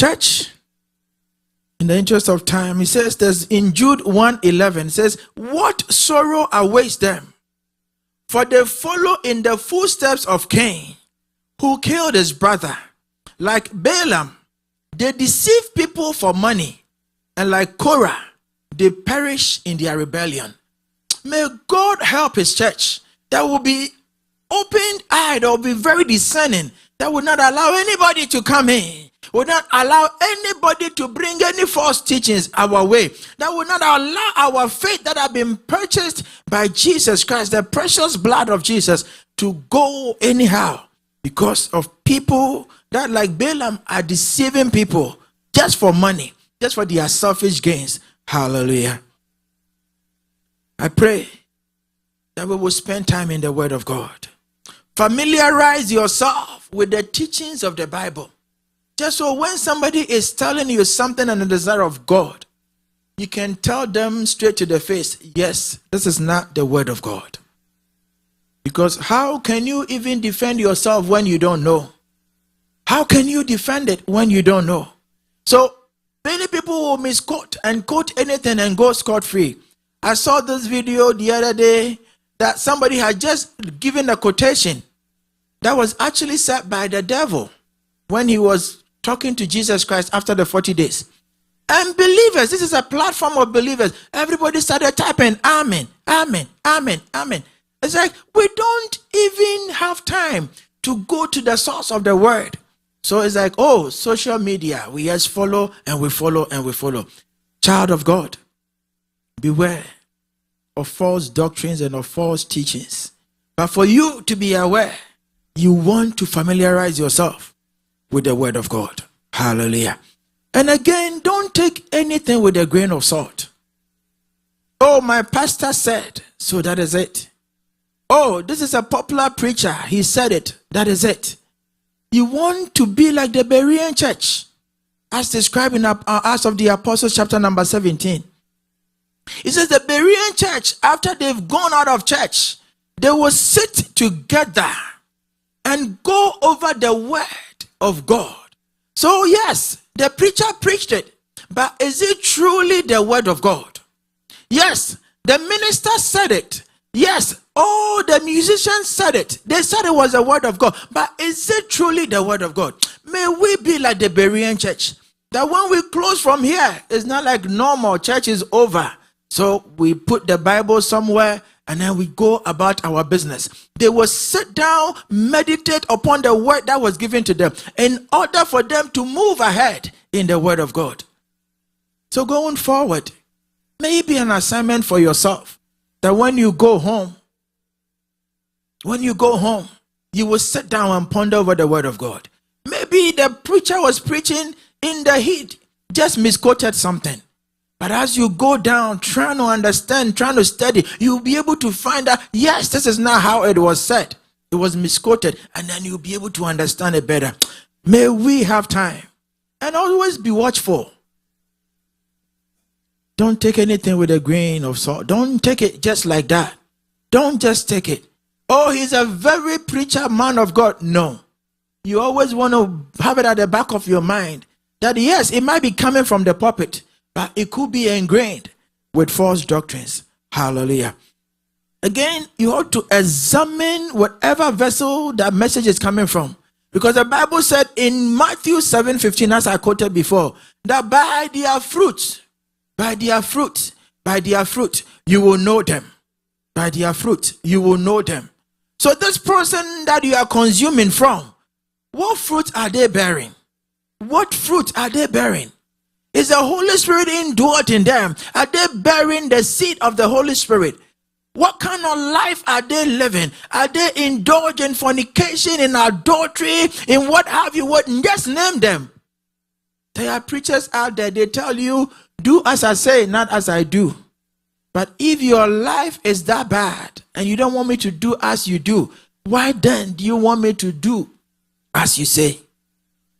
Church, in the interest of time, he says there's in Jude 1:11, it says, what sorrow awaits them, for they follow in the footsteps of Cain, who killed his brother. Like Balaam, they deceive people for money, and like Korah, they perish in their rebellion. May God help his church that will be open-eyed, that will be very discerning, that will not allow anybody to come in, will not allow anybody to bring any false teachings our way, that will not allow our faith that have been purchased by Jesus Christ, the precious blood of Jesus, to go anyhow, because of people that, like Balaam, are deceiving people just for money, just for their selfish gains. Hallelujah. I pray that we will spend time in the word of God. Familiarize yourself with the teachings of the Bible. Just so when somebody is telling you something and the desire of God, you can tell them straight to the face, yes, this is not the word of God. Because how can you even defend yourself when you don't know? How can you defend it when you don't know? So many people will misquote and quote anything and go scot-free. I saw this video the other day that somebody had just given a quotation that was actually said by the devil when he was talking to Jesus Christ after the 40 days. And believers, this is a platform of believers. Everybody started typing, amen, amen, amen, amen. It's like we don't even have time to go to the source of the word. So it's like, oh, social media, we just follow and we follow and we follow. Child of God, beware of false doctrines and of false teachings. But for you to be aware, you want to familiarize yourself with the word of God. Hallelujah. And again, don't take anything with a grain of salt. Oh, my pastor said, so that is it. Oh, this is a popular preacher, he said it, that is it. You want to be like the Berean church, as described in Acts of the Apostles chapter number 17. It says the Berean church, after they've gone out of church, they will sit together and go over the word of God. So yes, the preacher preached it, But is it truly the word of God? Yes, the minister said it. Yes, all the musicians said it. They said it was the word of God. But is it truly the word of God? May we be like the Berean church, that when we close from here, it's not like normal. Church is over. So we put the Bible somewhere and then we go about our business. They will sit down, meditate upon the word that was given to them in order for them to move ahead in the word of God. So going forward, may it be an assignment for yourself that when you go home, you will sit down and ponder over the word of God. Maybe the preacher was preaching in the heat, just misquoted something. But as you go down, trying to understand, trying to study, you'll be able to find out, yes, this is not how it was said. It was misquoted. And then you'll be able to understand it better. May we have time. And always be watchful. Don't take anything with a grain of salt. Don't take it just like that. Don't just take it. Oh, he's a very preacher man of God. No. You always want to have it at the back of your mind that yes, it might be coming from the pulpit, but it could be ingrained with false doctrines. Hallelujah. Again, you ought to examine whatever vessel that message is coming from. Because the Bible said in Matthew 7:15, as I quoted before, that by their fruit, you will know them. By their fruit, you will know them. So this person that you are consuming from, what fruit are they bearing? What fruit are they bearing? Is the Holy Spirit indwelt in them? Are they bearing the seed of the Holy Spirit? What kind of life are they living? Are they indulging in fornication, in adultery, in what have you? What? Just name them. There are preachers out there, they tell you, do as I say, not as I do. But if your life is that bad and you don't want me to do as you do, why then do you want me to do as you say?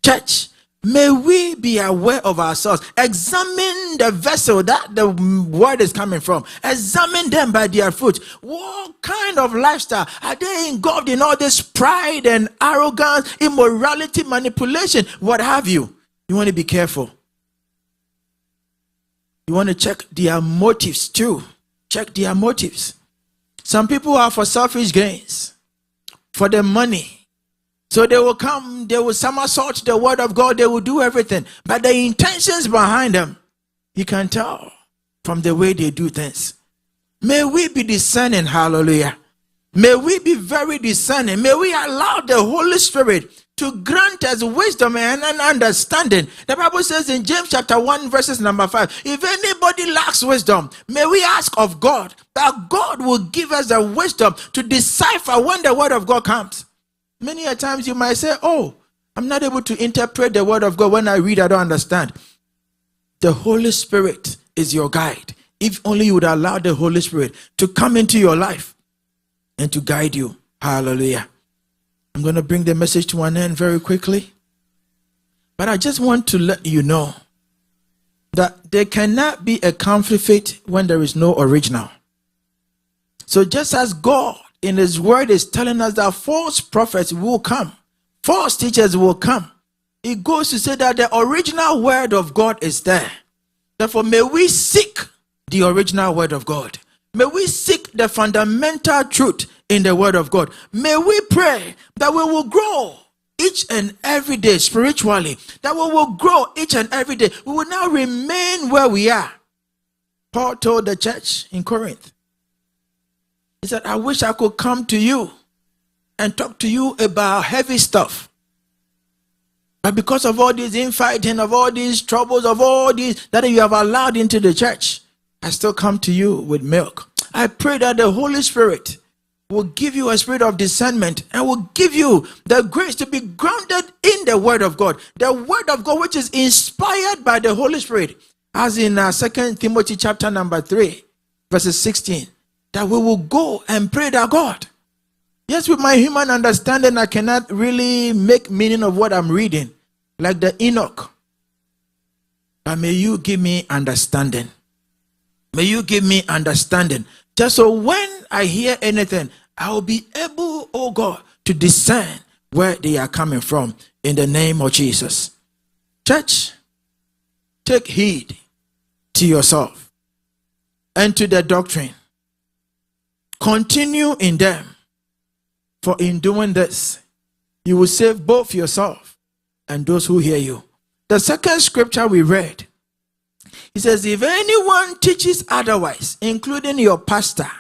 Church, may we be aware of ourselves. Examine the vessel that the word is coming from. Examine them by their fruit. What kind of lifestyle? Are they engulfed in all this pride and arrogance, immorality, manipulation, what have you? You want to be careful. You want to check their motives too. Check their motives. Some people are for selfish gains, for the money. So they will come, they will somersault the word of God, they will do everything. But the intentions behind them, you can tell from the way they do things. May we be discerning, hallelujah. May we be very discerning. May we allow the Holy Spirit to grant us wisdom and understanding. The Bible says in James chapter 1 verses number 5, if anybody lacks wisdom, may we ask of God that God will give us the wisdom to decipher when the word of God comes. Many a times you might say, oh, I'm not able to interpret the word of God. When I read, I don't understand. The Holy Spirit is your guide. If only you would allow the Holy Spirit to come into your life and to guide you. Hallelujah. I'm going to bring the message to an end very quickly. But I just want to let you know that there cannot be a counterfeit when there is no original. So just as God in his word is telling us that false prophets will come, false teachers will come, it goes to say that the original word of God is there. Therefore, may we seek the original word of God. May we seek the fundamental truth in the word of God. May we pray that we will grow each and every day spiritually, that we will grow each and every day. We will not remain where we are. Paul told the church in Corinth, he said, I wish I could come to you and talk to you about heavy stuff. But because of all this infighting, of all these troubles, of all these that you have allowed into the church, I still come to you with milk. I pray that the Holy Spirit will give you a spirit of discernment and will give you the grace to be grounded in the word of God. The word of God which is inspired by the Holy Spirit. As in 2 Timothy chapter number 3, verses 16. That we will go and pray that God. Yes, with my human understanding, I cannot really make meaning of what I'm reading. Like the Enoch. But may you give me understanding. May you give me understanding. Just so when I hear anything, I will be able, oh God, to discern where they are coming from in the name of Jesus. Church, take heed to yourself and to the doctrine. Continue in them, for in doing this, you will save both yourself and those who hear you. The second scripture we read, he says, if anyone teaches otherwise, including your pastor,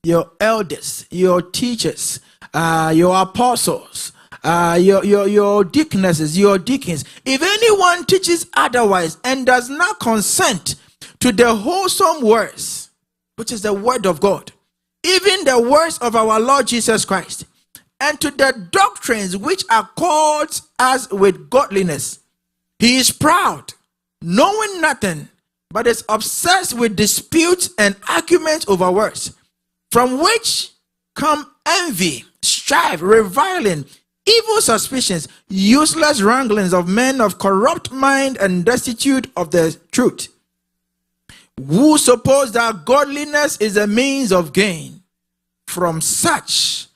your elders, your teachers, your apostles, your deaconesses, your deacons, if anyone teaches otherwise and does not consent to the wholesome words, which is the word of God, even the words of our Lord Jesus Christ, and to the doctrines which are called us with godliness, he is proud, knowing nothing, but is obsessed with disputes and arguments over words, from which come envy, strife, reviling, evil suspicions, useless wranglings of men of corrupt mind and destitute of the truth, who suppose that godliness is a means of gain. From such,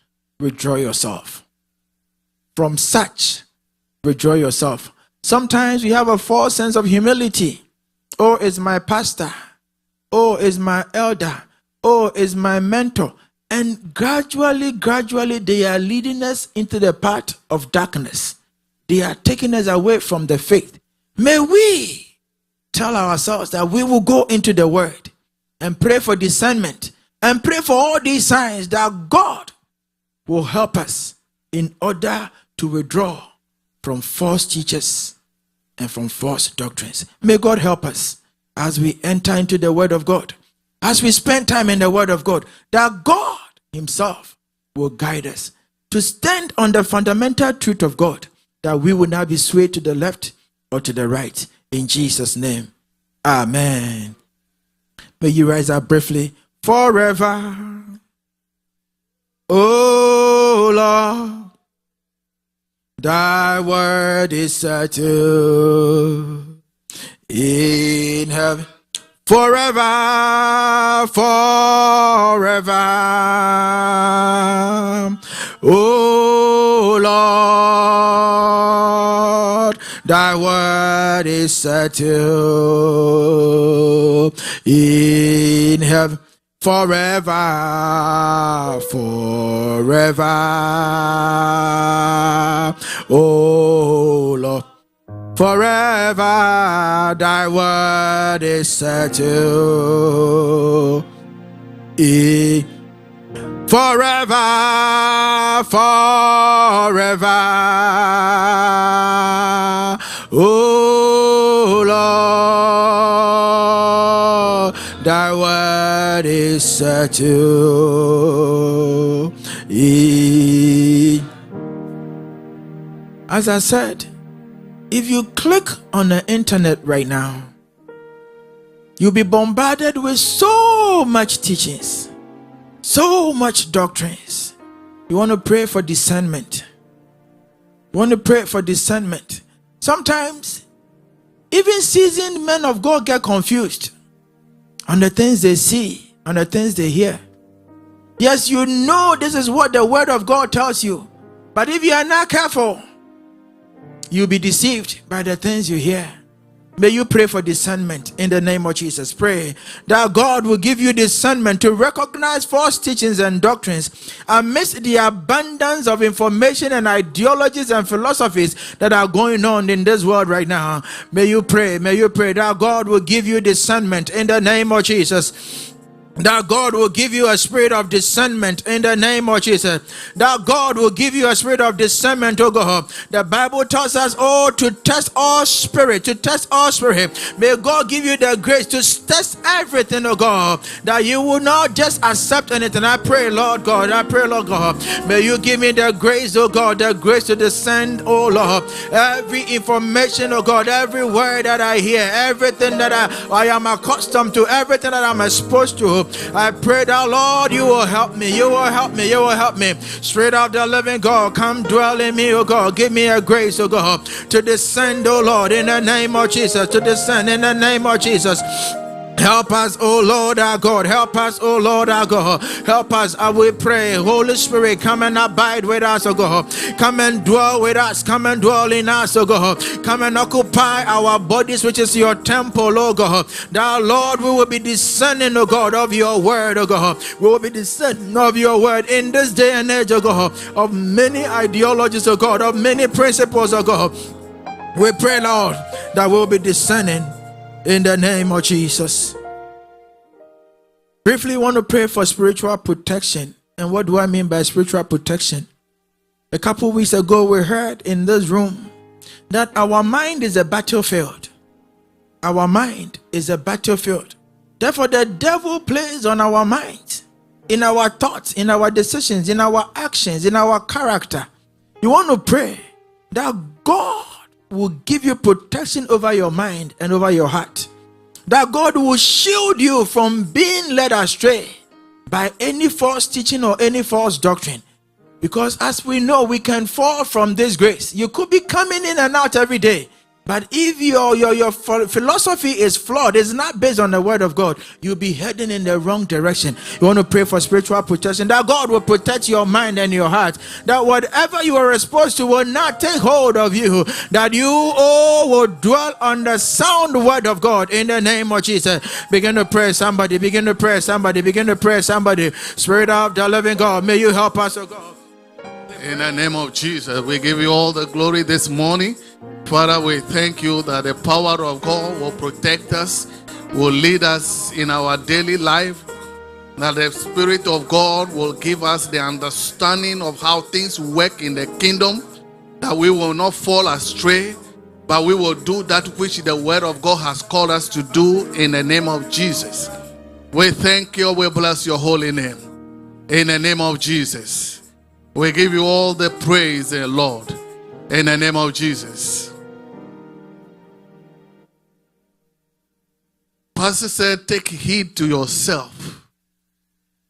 withdraw yourself. From such, withdraw yourself. Sometimes we have a false sense of humility. Oh, is my pastor. Oh, is my elder. Oh, is my mentor. And gradually, they are leading us into the path of darkness. They are taking us away from the faith. May we tell ourselves that we will go into the word and pray for discernment and pray for all these signs that God will help us in order to withdraw from false teachers and from false doctrines. May God help us as we enter into the word of God, as we spend time in the word of God, that God himself will guide us to stand on the fundamental truth of God, that we will not be swayed to the left or to the right. In Jesus' name, amen. May you rise up briefly. Forever, O Lord, thy word is settled in heaven. Forever, O Lord, thy word is settled in heaven. Forever, O Lord. Forever, thy word is settled. Forever, O Lord, thy word is settled. As I said, if you click on the internet right now, you'll be bombarded with so much teachings, so much doctrines. You want to pray for discernment. You want to pray for discernment. Sometimes, even seasoned men of God get confused on the things they see, on the things they hear. Yes, you know this is what the word of God tells you. But if you are not careful, you'll be deceived by the things you hear. May you pray for discernment in the name of Jesus. Pray that God will give you discernment to recognize false teachings and doctrines amidst the abundance of information and ideologies and philosophies that are going on in this world right now. May you pray that God will give you discernment in the name of Jesus. That God will give you a spirit of discernment in the name of Jesus. That God will give you a spirit of discernment, oh God. The Bible tells us, to test all spirit, May God give you the grace to test everything, oh God, that you will not just accept anything. I pray, Lord God, may you give me the grace, oh God, the grace to discern, oh Lord, every information, oh God, every word that I hear, everything that I am accustomed to, everything that I'm exposed to. I pray that, Lord, you will help me. Spirit of the living God, come dwell in me, oh God. Give me a grace, oh God, to descend, oh Lord, in the name of Jesus. To descend in the name of Jesus. Help us, oh Lord our God. Help us, oh Lord our God. Help us, I will pray. Holy Spirit, come and abide with us, oh God. Come and dwell with us. Come and dwell in us, oh God. Come and occupy our bodies, which is your temple, oh God. Thou Lord, we will be discerning, oh God, of your word, oh God. We will be discerning of your word in this day and age, oh God, of many ideologies, oh God, of many principles, oh God. We pray, Lord, that we will be discerning in the name of Jesus. Briefly, want to pray for spiritual protection. And what do I mean by spiritual protection? A couple weeks ago, we heard in this room that our mind is a battlefield. Our mind is a battlefield. Therefore, the devil plays on our minds, in our thoughts, in our decisions, in our actions, in our character. You want to pray that God will give you protection over your mind and over your heart. That God will shield you from being led astray by any false teaching or any false doctrine. Because as we know, we can fall from this grace. You could be coming in and out every day. But if your philosophy is flawed, it's not based on the word of God, you'll be heading in the wrong direction. You want to pray for spiritual protection, that God will protect your mind and your heart, that whatever you are exposed to will not take hold of you, that you all will dwell on the sound word of God in the name of Jesus. Begin to pray, somebody. Begin to pray, somebody. Begin to pray, somebody. Spirit of the living God, may you help us, oh God. In the name of Jesus, we give you all the glory this morning. Father, we thank you that the power of God will protect us, will lead us in our daily life, that the Spirit of God will give us the understanding of how things work in the kingdom, that we will not fall astray, but we will do that which the word of God has called us to do in the name of Jesus. We thank you, we bless your holy name. In the name of Jesus. We give you all the praise, Lord, in the name of Jesus. Pastor said, take heed to yourself.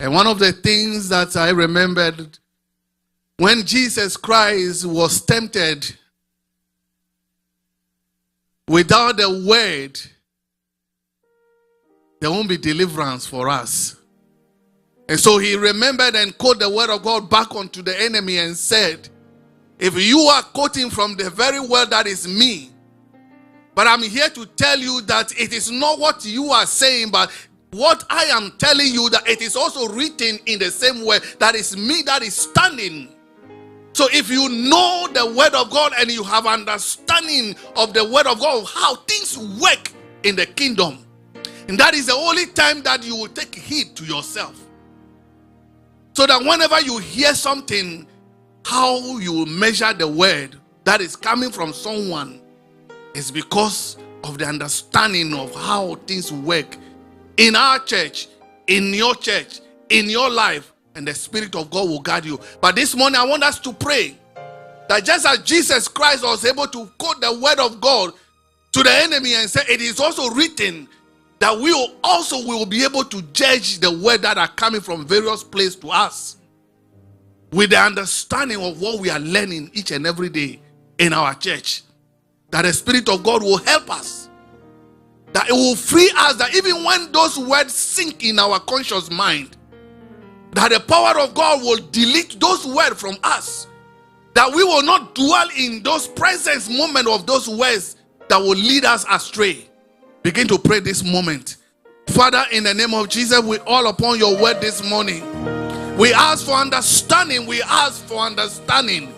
And one of the things that I remembered, when Jesus Christ was tempted, without the word, there won't be deliverance for us. And so he remembered and quoted the word of God back onto the enemy and said, if you are quoting from the very word that is me, but I'm here to tell you that it is not what you are saying, but what I am telling you, that it is also written in the same way, that is me that is standing. So if you know the word of God and you have understanding of the word of God, how things work in the kingdom, and that is the only time that you will take heed to yourself. So that whenever you hear something, how you will measure the word that is coming from someone is because of the understanding of how things work in our church, in your church, in your life, and the Spirit of God will guide you. But this morning I want us to pray that just as Jesus Christ was able to quote the word of God to the enemy and say, it is also written, that we will be able to judge the word that are coming from various places to us with the understanding of what we are learning each and every day in our church. That the Spirit of God will help us. That it will free us, that even when those words sink in our conscious mind, that the power of God will delete those words from us. That we will not dwell in those presence moment of those words that will lead us astray. Begin to pray this moment. Father, in the name of Jesus, we all upon your word this morning. We ask for understanding. We ask for understanding.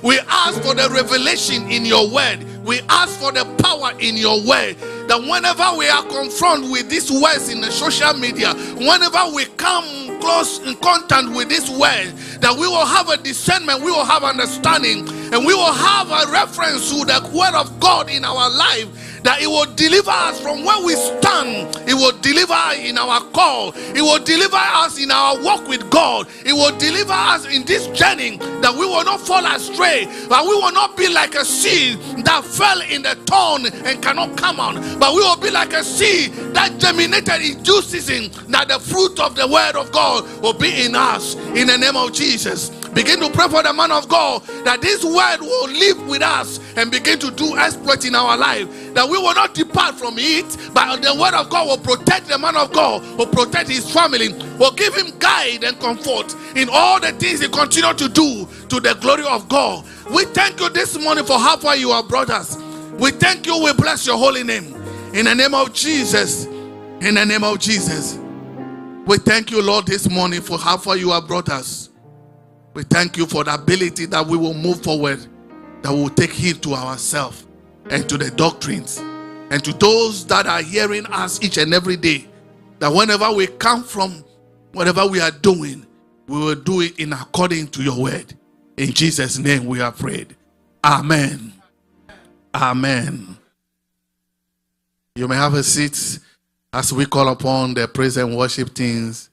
We ask for the revelation in your word. We ask for the power in your word. That whenever we are confronted with these words in the social media, whenever we come close in contact with this word, that we will have a discernment, we will have understanding, and we will have a reference to the word of God in our life. That it will deliver us from where we stand. It will deliver in our call. It will deliver us in our walk with God. It will deliver us in this journey, that we will not fall astray, but we will not be like a seed that fell in the thorn and cannot come out, but we will be like a seed that germinated in due season, that the fruit of the word of God will be in us in the name of Jesus. Begin to pray for the man of God that this word will live with us and begin to do exploit in our life. That we will not depart from it, but the word of God will protect the man of God, will protect his family, will give him guide and comfort in all the things he continue to do to the glory of God. We thank you this morning for how far you are brought us. We thank you. We bless your holy name. In the name of Jesus. In the name of Jesus. We thank you, Lord, this morning for how far you have brought us. We thank you for the ability that we will move forward, that we will take heed to ourselves and to the doctrines, and to those that are hearing us each and every day, that whenever we come from, whatever we are doing, we will do it in according to your word. In Jesus' name we have prayed. Amen. Amen. You may have a seat as we call upon the praise and worship teams,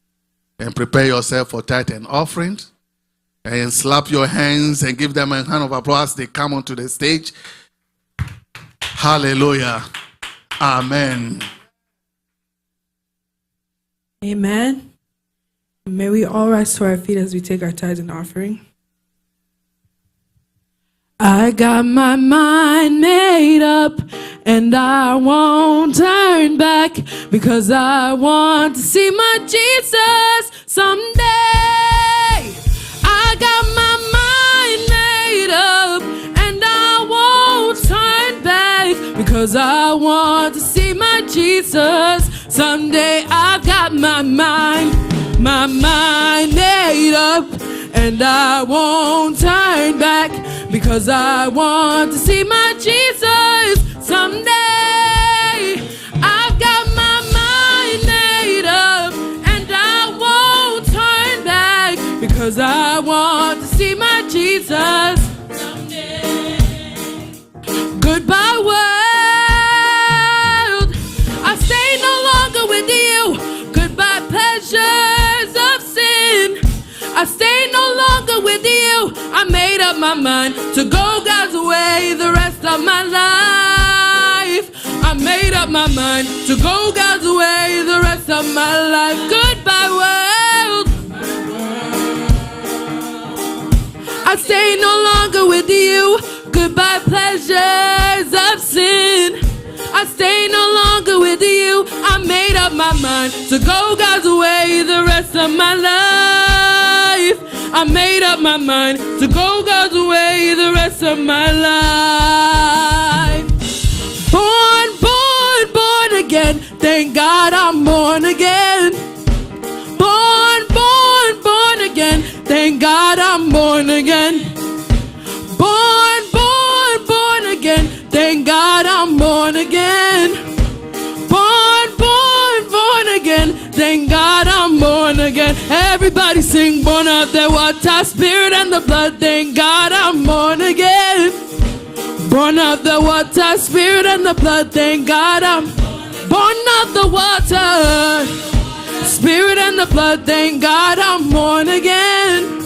and prepare yourself for tithe and offering, and slap your hands and give them a hand of applause as they come onto the stage. Hallelujah. Amen. Amen. May we all rise to our feet as we take our tithe and offering. I got my mind made up and I won't turn back, because I want to see my Jesus someday. I got my mind made up and I won't turn back, because I want to see my Jesus someday. I got my mind made up and I won't turn back, because I want to see my Jesus someday. I've got my mind made up and I won't turn back, because I want to see my Jesus someday. Goodbye world, I stay no longer with you. Goodbye pleasures of sin, I stay no longer with you. I made up my mind to go God's way the rest of my life. I made up my mind to go God's way the rest of my life. Goodbye world, I stay no longer with you. Goodbye pleasures of sin, I stay no longer with you. I made up my mind to go God's way the rest of my life. I made up my mind to go God's way the rest of my life. Born again. Thank God I'm born again. Born again. Thank God I'm born again. Born again. Thank God I'm born again. Born again. Thank God I'm born again. Everybody sing, born of the water, spirit and the blood. Thank God I'm born again. Born of the water, spirit and the blood. Thank God I'm born of the water, spirit and the blood. Thank God I'm born again.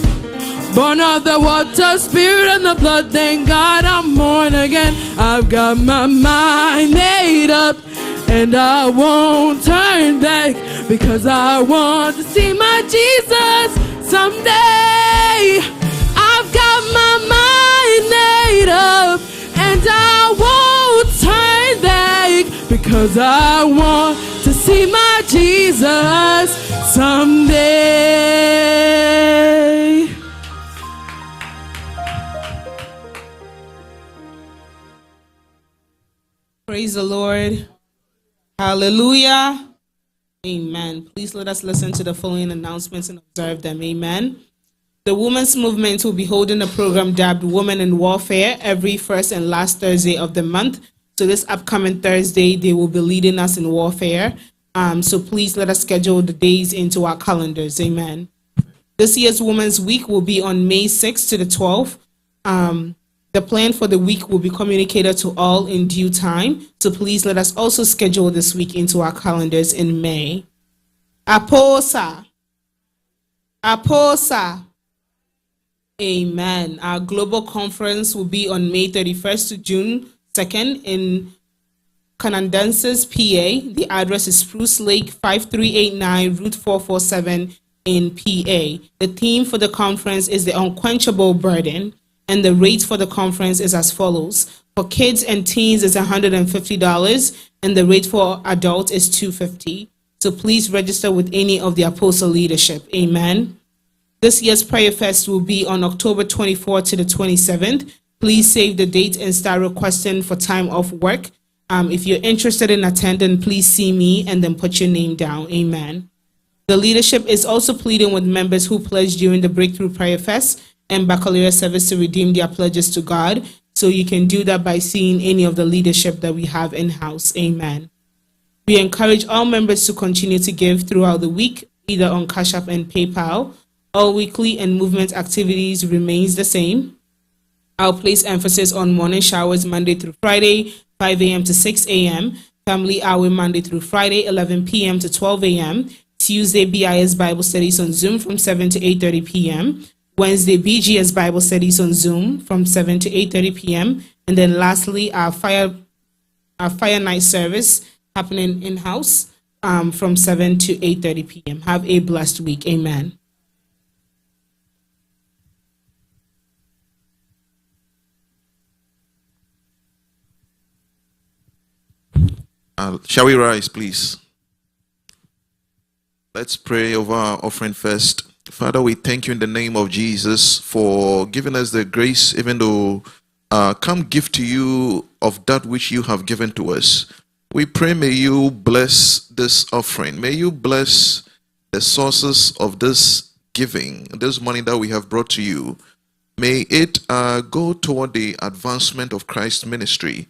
Born of the water, spirit and the blood. Thank God I'm born again. I've got my mind made up and I won't turn back, because I want to see my Jesus someday. I've got my mind made up and I won't turn back, because I want to see my Jesus someday. Praise the Lord. Hallelujah. Amen. Please let us listen to the following announcements and observe them. Amen. The Women's Movement will be holding a program dubbed Women in Warfare every first and last Thursday of the month. So this upcoming Thursday, they will be leading us in warfare. So please let us schedule the days into our calendars. Amen. This year's Women's Week will be on May 6th to the 12th. The plan for the week will be communicated to all in due time. So please let us also schedule this week into our calendars in May. Aposa. Amen. Our global conference will be on May 31st to June 2nd in Canandances, PA. The address is Spruce Lake, 5389 Route 447, in PA. The theme for the conference is the unquenchable burden, and the rate for the conference is as follows. For kids and teens is $150, and the rate for adults is $250. So please register with any of the apostle leadership. Amen. This year's prayer fest will be on October 24th to the 27th. Please save the date and start requesting for time off work. If you're interested in attending, please see me and then put your name down. Amen. The leadership is also pleading with members who pledged during the Breakthrough Prayer Fest and Baccalaureate service to redeem their pledges to God. So you can do that by seeing any of the leadership that we have in-house. Amen. We encourage all members to continue to give throughout the week, either on Cash App and PayPal. All weekly and movement activities remains the same. I'll place emphasis on morning showers Monday through Friday, 5 a.m. to 6 a.m., family hour Monday through Friday, 11 p.m. to 12 a.m., Tuesday BIS Bible studies on Zoom from 7 to 8:30 p.m., Wednesday BGS Bible studies on Zoom from 7 to 8:30 p.m., and then lastly, our fire night service happening in-house from 7 to 8:30 p.m. Have a blessed week. Amen. Shall we rise, please? Let's pray over our offering first. Father, we thank you in the name of Jesus for giving us the grace, even to come give to you of that which you have given to us. We pray, may you bless this offering. May you bless the sources of this giving, this money that we have brought to you. May it go toward the advancement of Christ's ministry.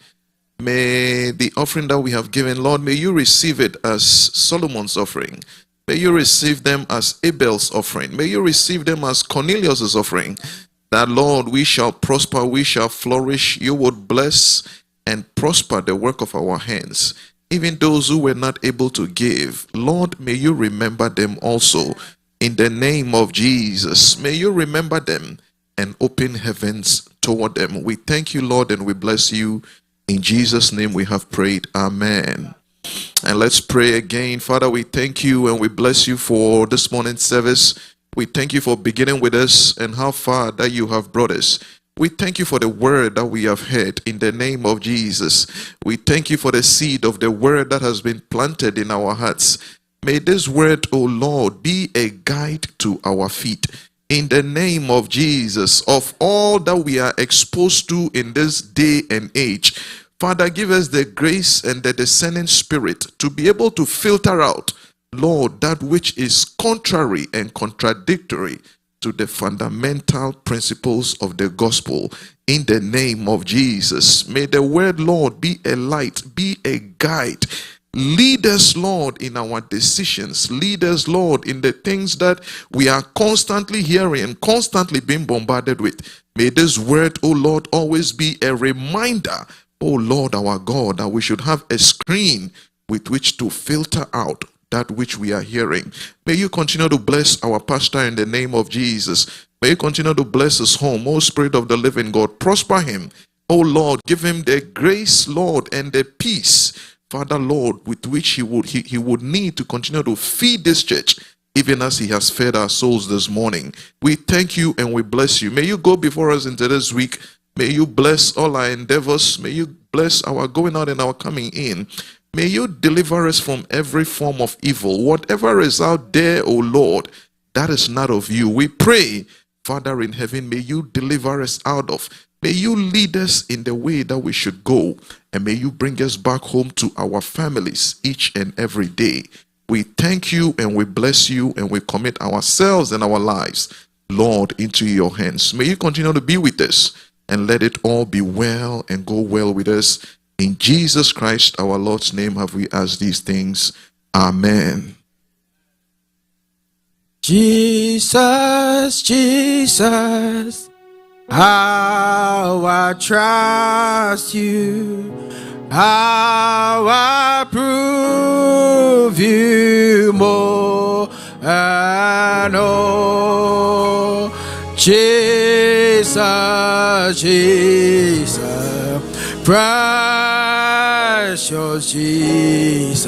May the offering that we have given, Lord, may you receive it as Solomon's offering. May you receive them as Abel's offering. May you receive them as Cornelius's offering. That, Lord, we shall prosper, we shall flourish. You would bless and prosper the work of our hands. Even those who were not able to give, Lord, may you remember them also. In the name of Jesus, may you remember them and open heavens toward them. We thank you, Lord, and we bless you. In Jesus' name we have prayed. Amen. And let's pray again. Father, we thank you and we bless you for this morning's service. We thank you for beginning with us and how far that you have brought us. We thank you for the word that we have heard in the name of Jesus. We thank you for the seed of the word that has been planted in our hearts. May this word, O Lord, be a guide to our feet. In the name of Jesus, of all that we are exposed to in this day and age, Father, give us the grace and the discerning spirit to be able to filter out, Lord, that which is contrary and contradictory to the fundamental principles of the gospel. In the name of Jesus, may the word, Lord, be a light, be a guide. Lead us, Lord, in our decisions. Lead us, Lord, in the things that we are constantly hearing and constantly being bombarded with. May this word, O Lord, always be a reminder, O Lord, our God, that we should have a screen with which to filter out that which we are hearing. May you continue to bless our pastor in the name of Jesus. May you continue to bless his home. O Spirit of the living God, prosper him. O Lord, give him the grace, Lord, and the peace, Father, Lord, with which he would need to continue to feed this church, even as he has fed our souls this morning. We thank you and we bless you. May you go before us into this week. May you bless all our endeavors. May you bless our going out and our coming in. May you deliver us from every form of evil. Whatever is out there, O Lord, that is not of you. We pray, Father in heaven, may you deliver us out of. May you lead us in the way that we should go. And may you bring us back home to our families each and every day. We thank you and we bless you and we commit ourselves and our lives, Lord, into your hands. May you continue to be with us and let it all be well and go well with us. In Jesus Christ, our Lord's name, have we asked these things. Amen. Jesus, Jesus, how I trust you, how I prove you more and more. Jesus, Jesus, precious Jesus,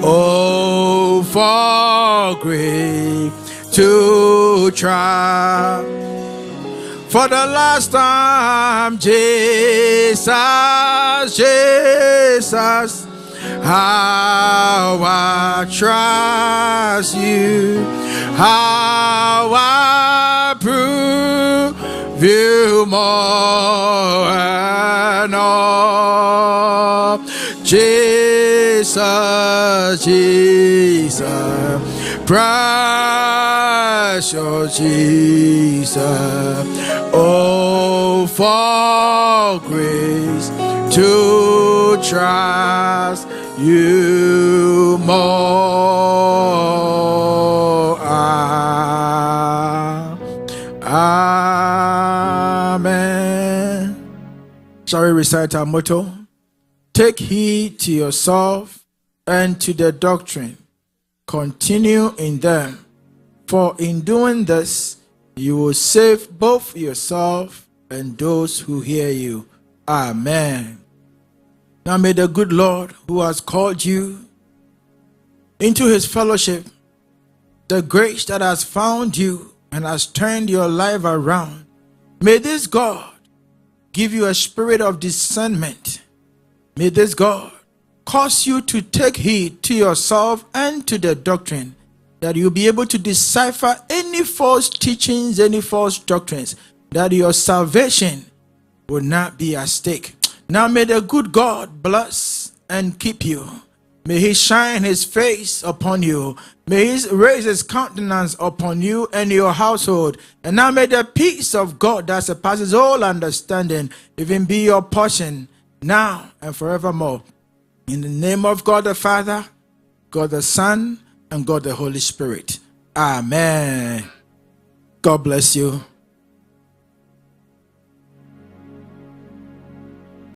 oh, for grace to try. For the last time, Jesus, Jesus, how I trust you, how I prove you more and more. Jesus, Jesus, precious Jesus, oh, for grace to trust you more. Amen. Shall we recite our motto? Take heed to yourself and to the doctrine. Continue in them, for in doing this, you will save both yourself and those who hear you. Amen. Now may the good Lord, who has called you into his fellowship, the grace that has found you and has turned your life around, may this God give you a spirit of discernment. May this God cause you to take heed to yourself and to the doctrine, that you'll be able to decipher any false teachings, any false doctrines, that your salvation will not be at stake. Now may the good God bless and keep you. May he shine his face upon you. May he raise his countenance upon you and your household. And now may the peace of God that surpasses all understanding even be your portion now and forevermore. In the name of God the Father, God the Son, and God the Holy Spirit. Amen. God bless you.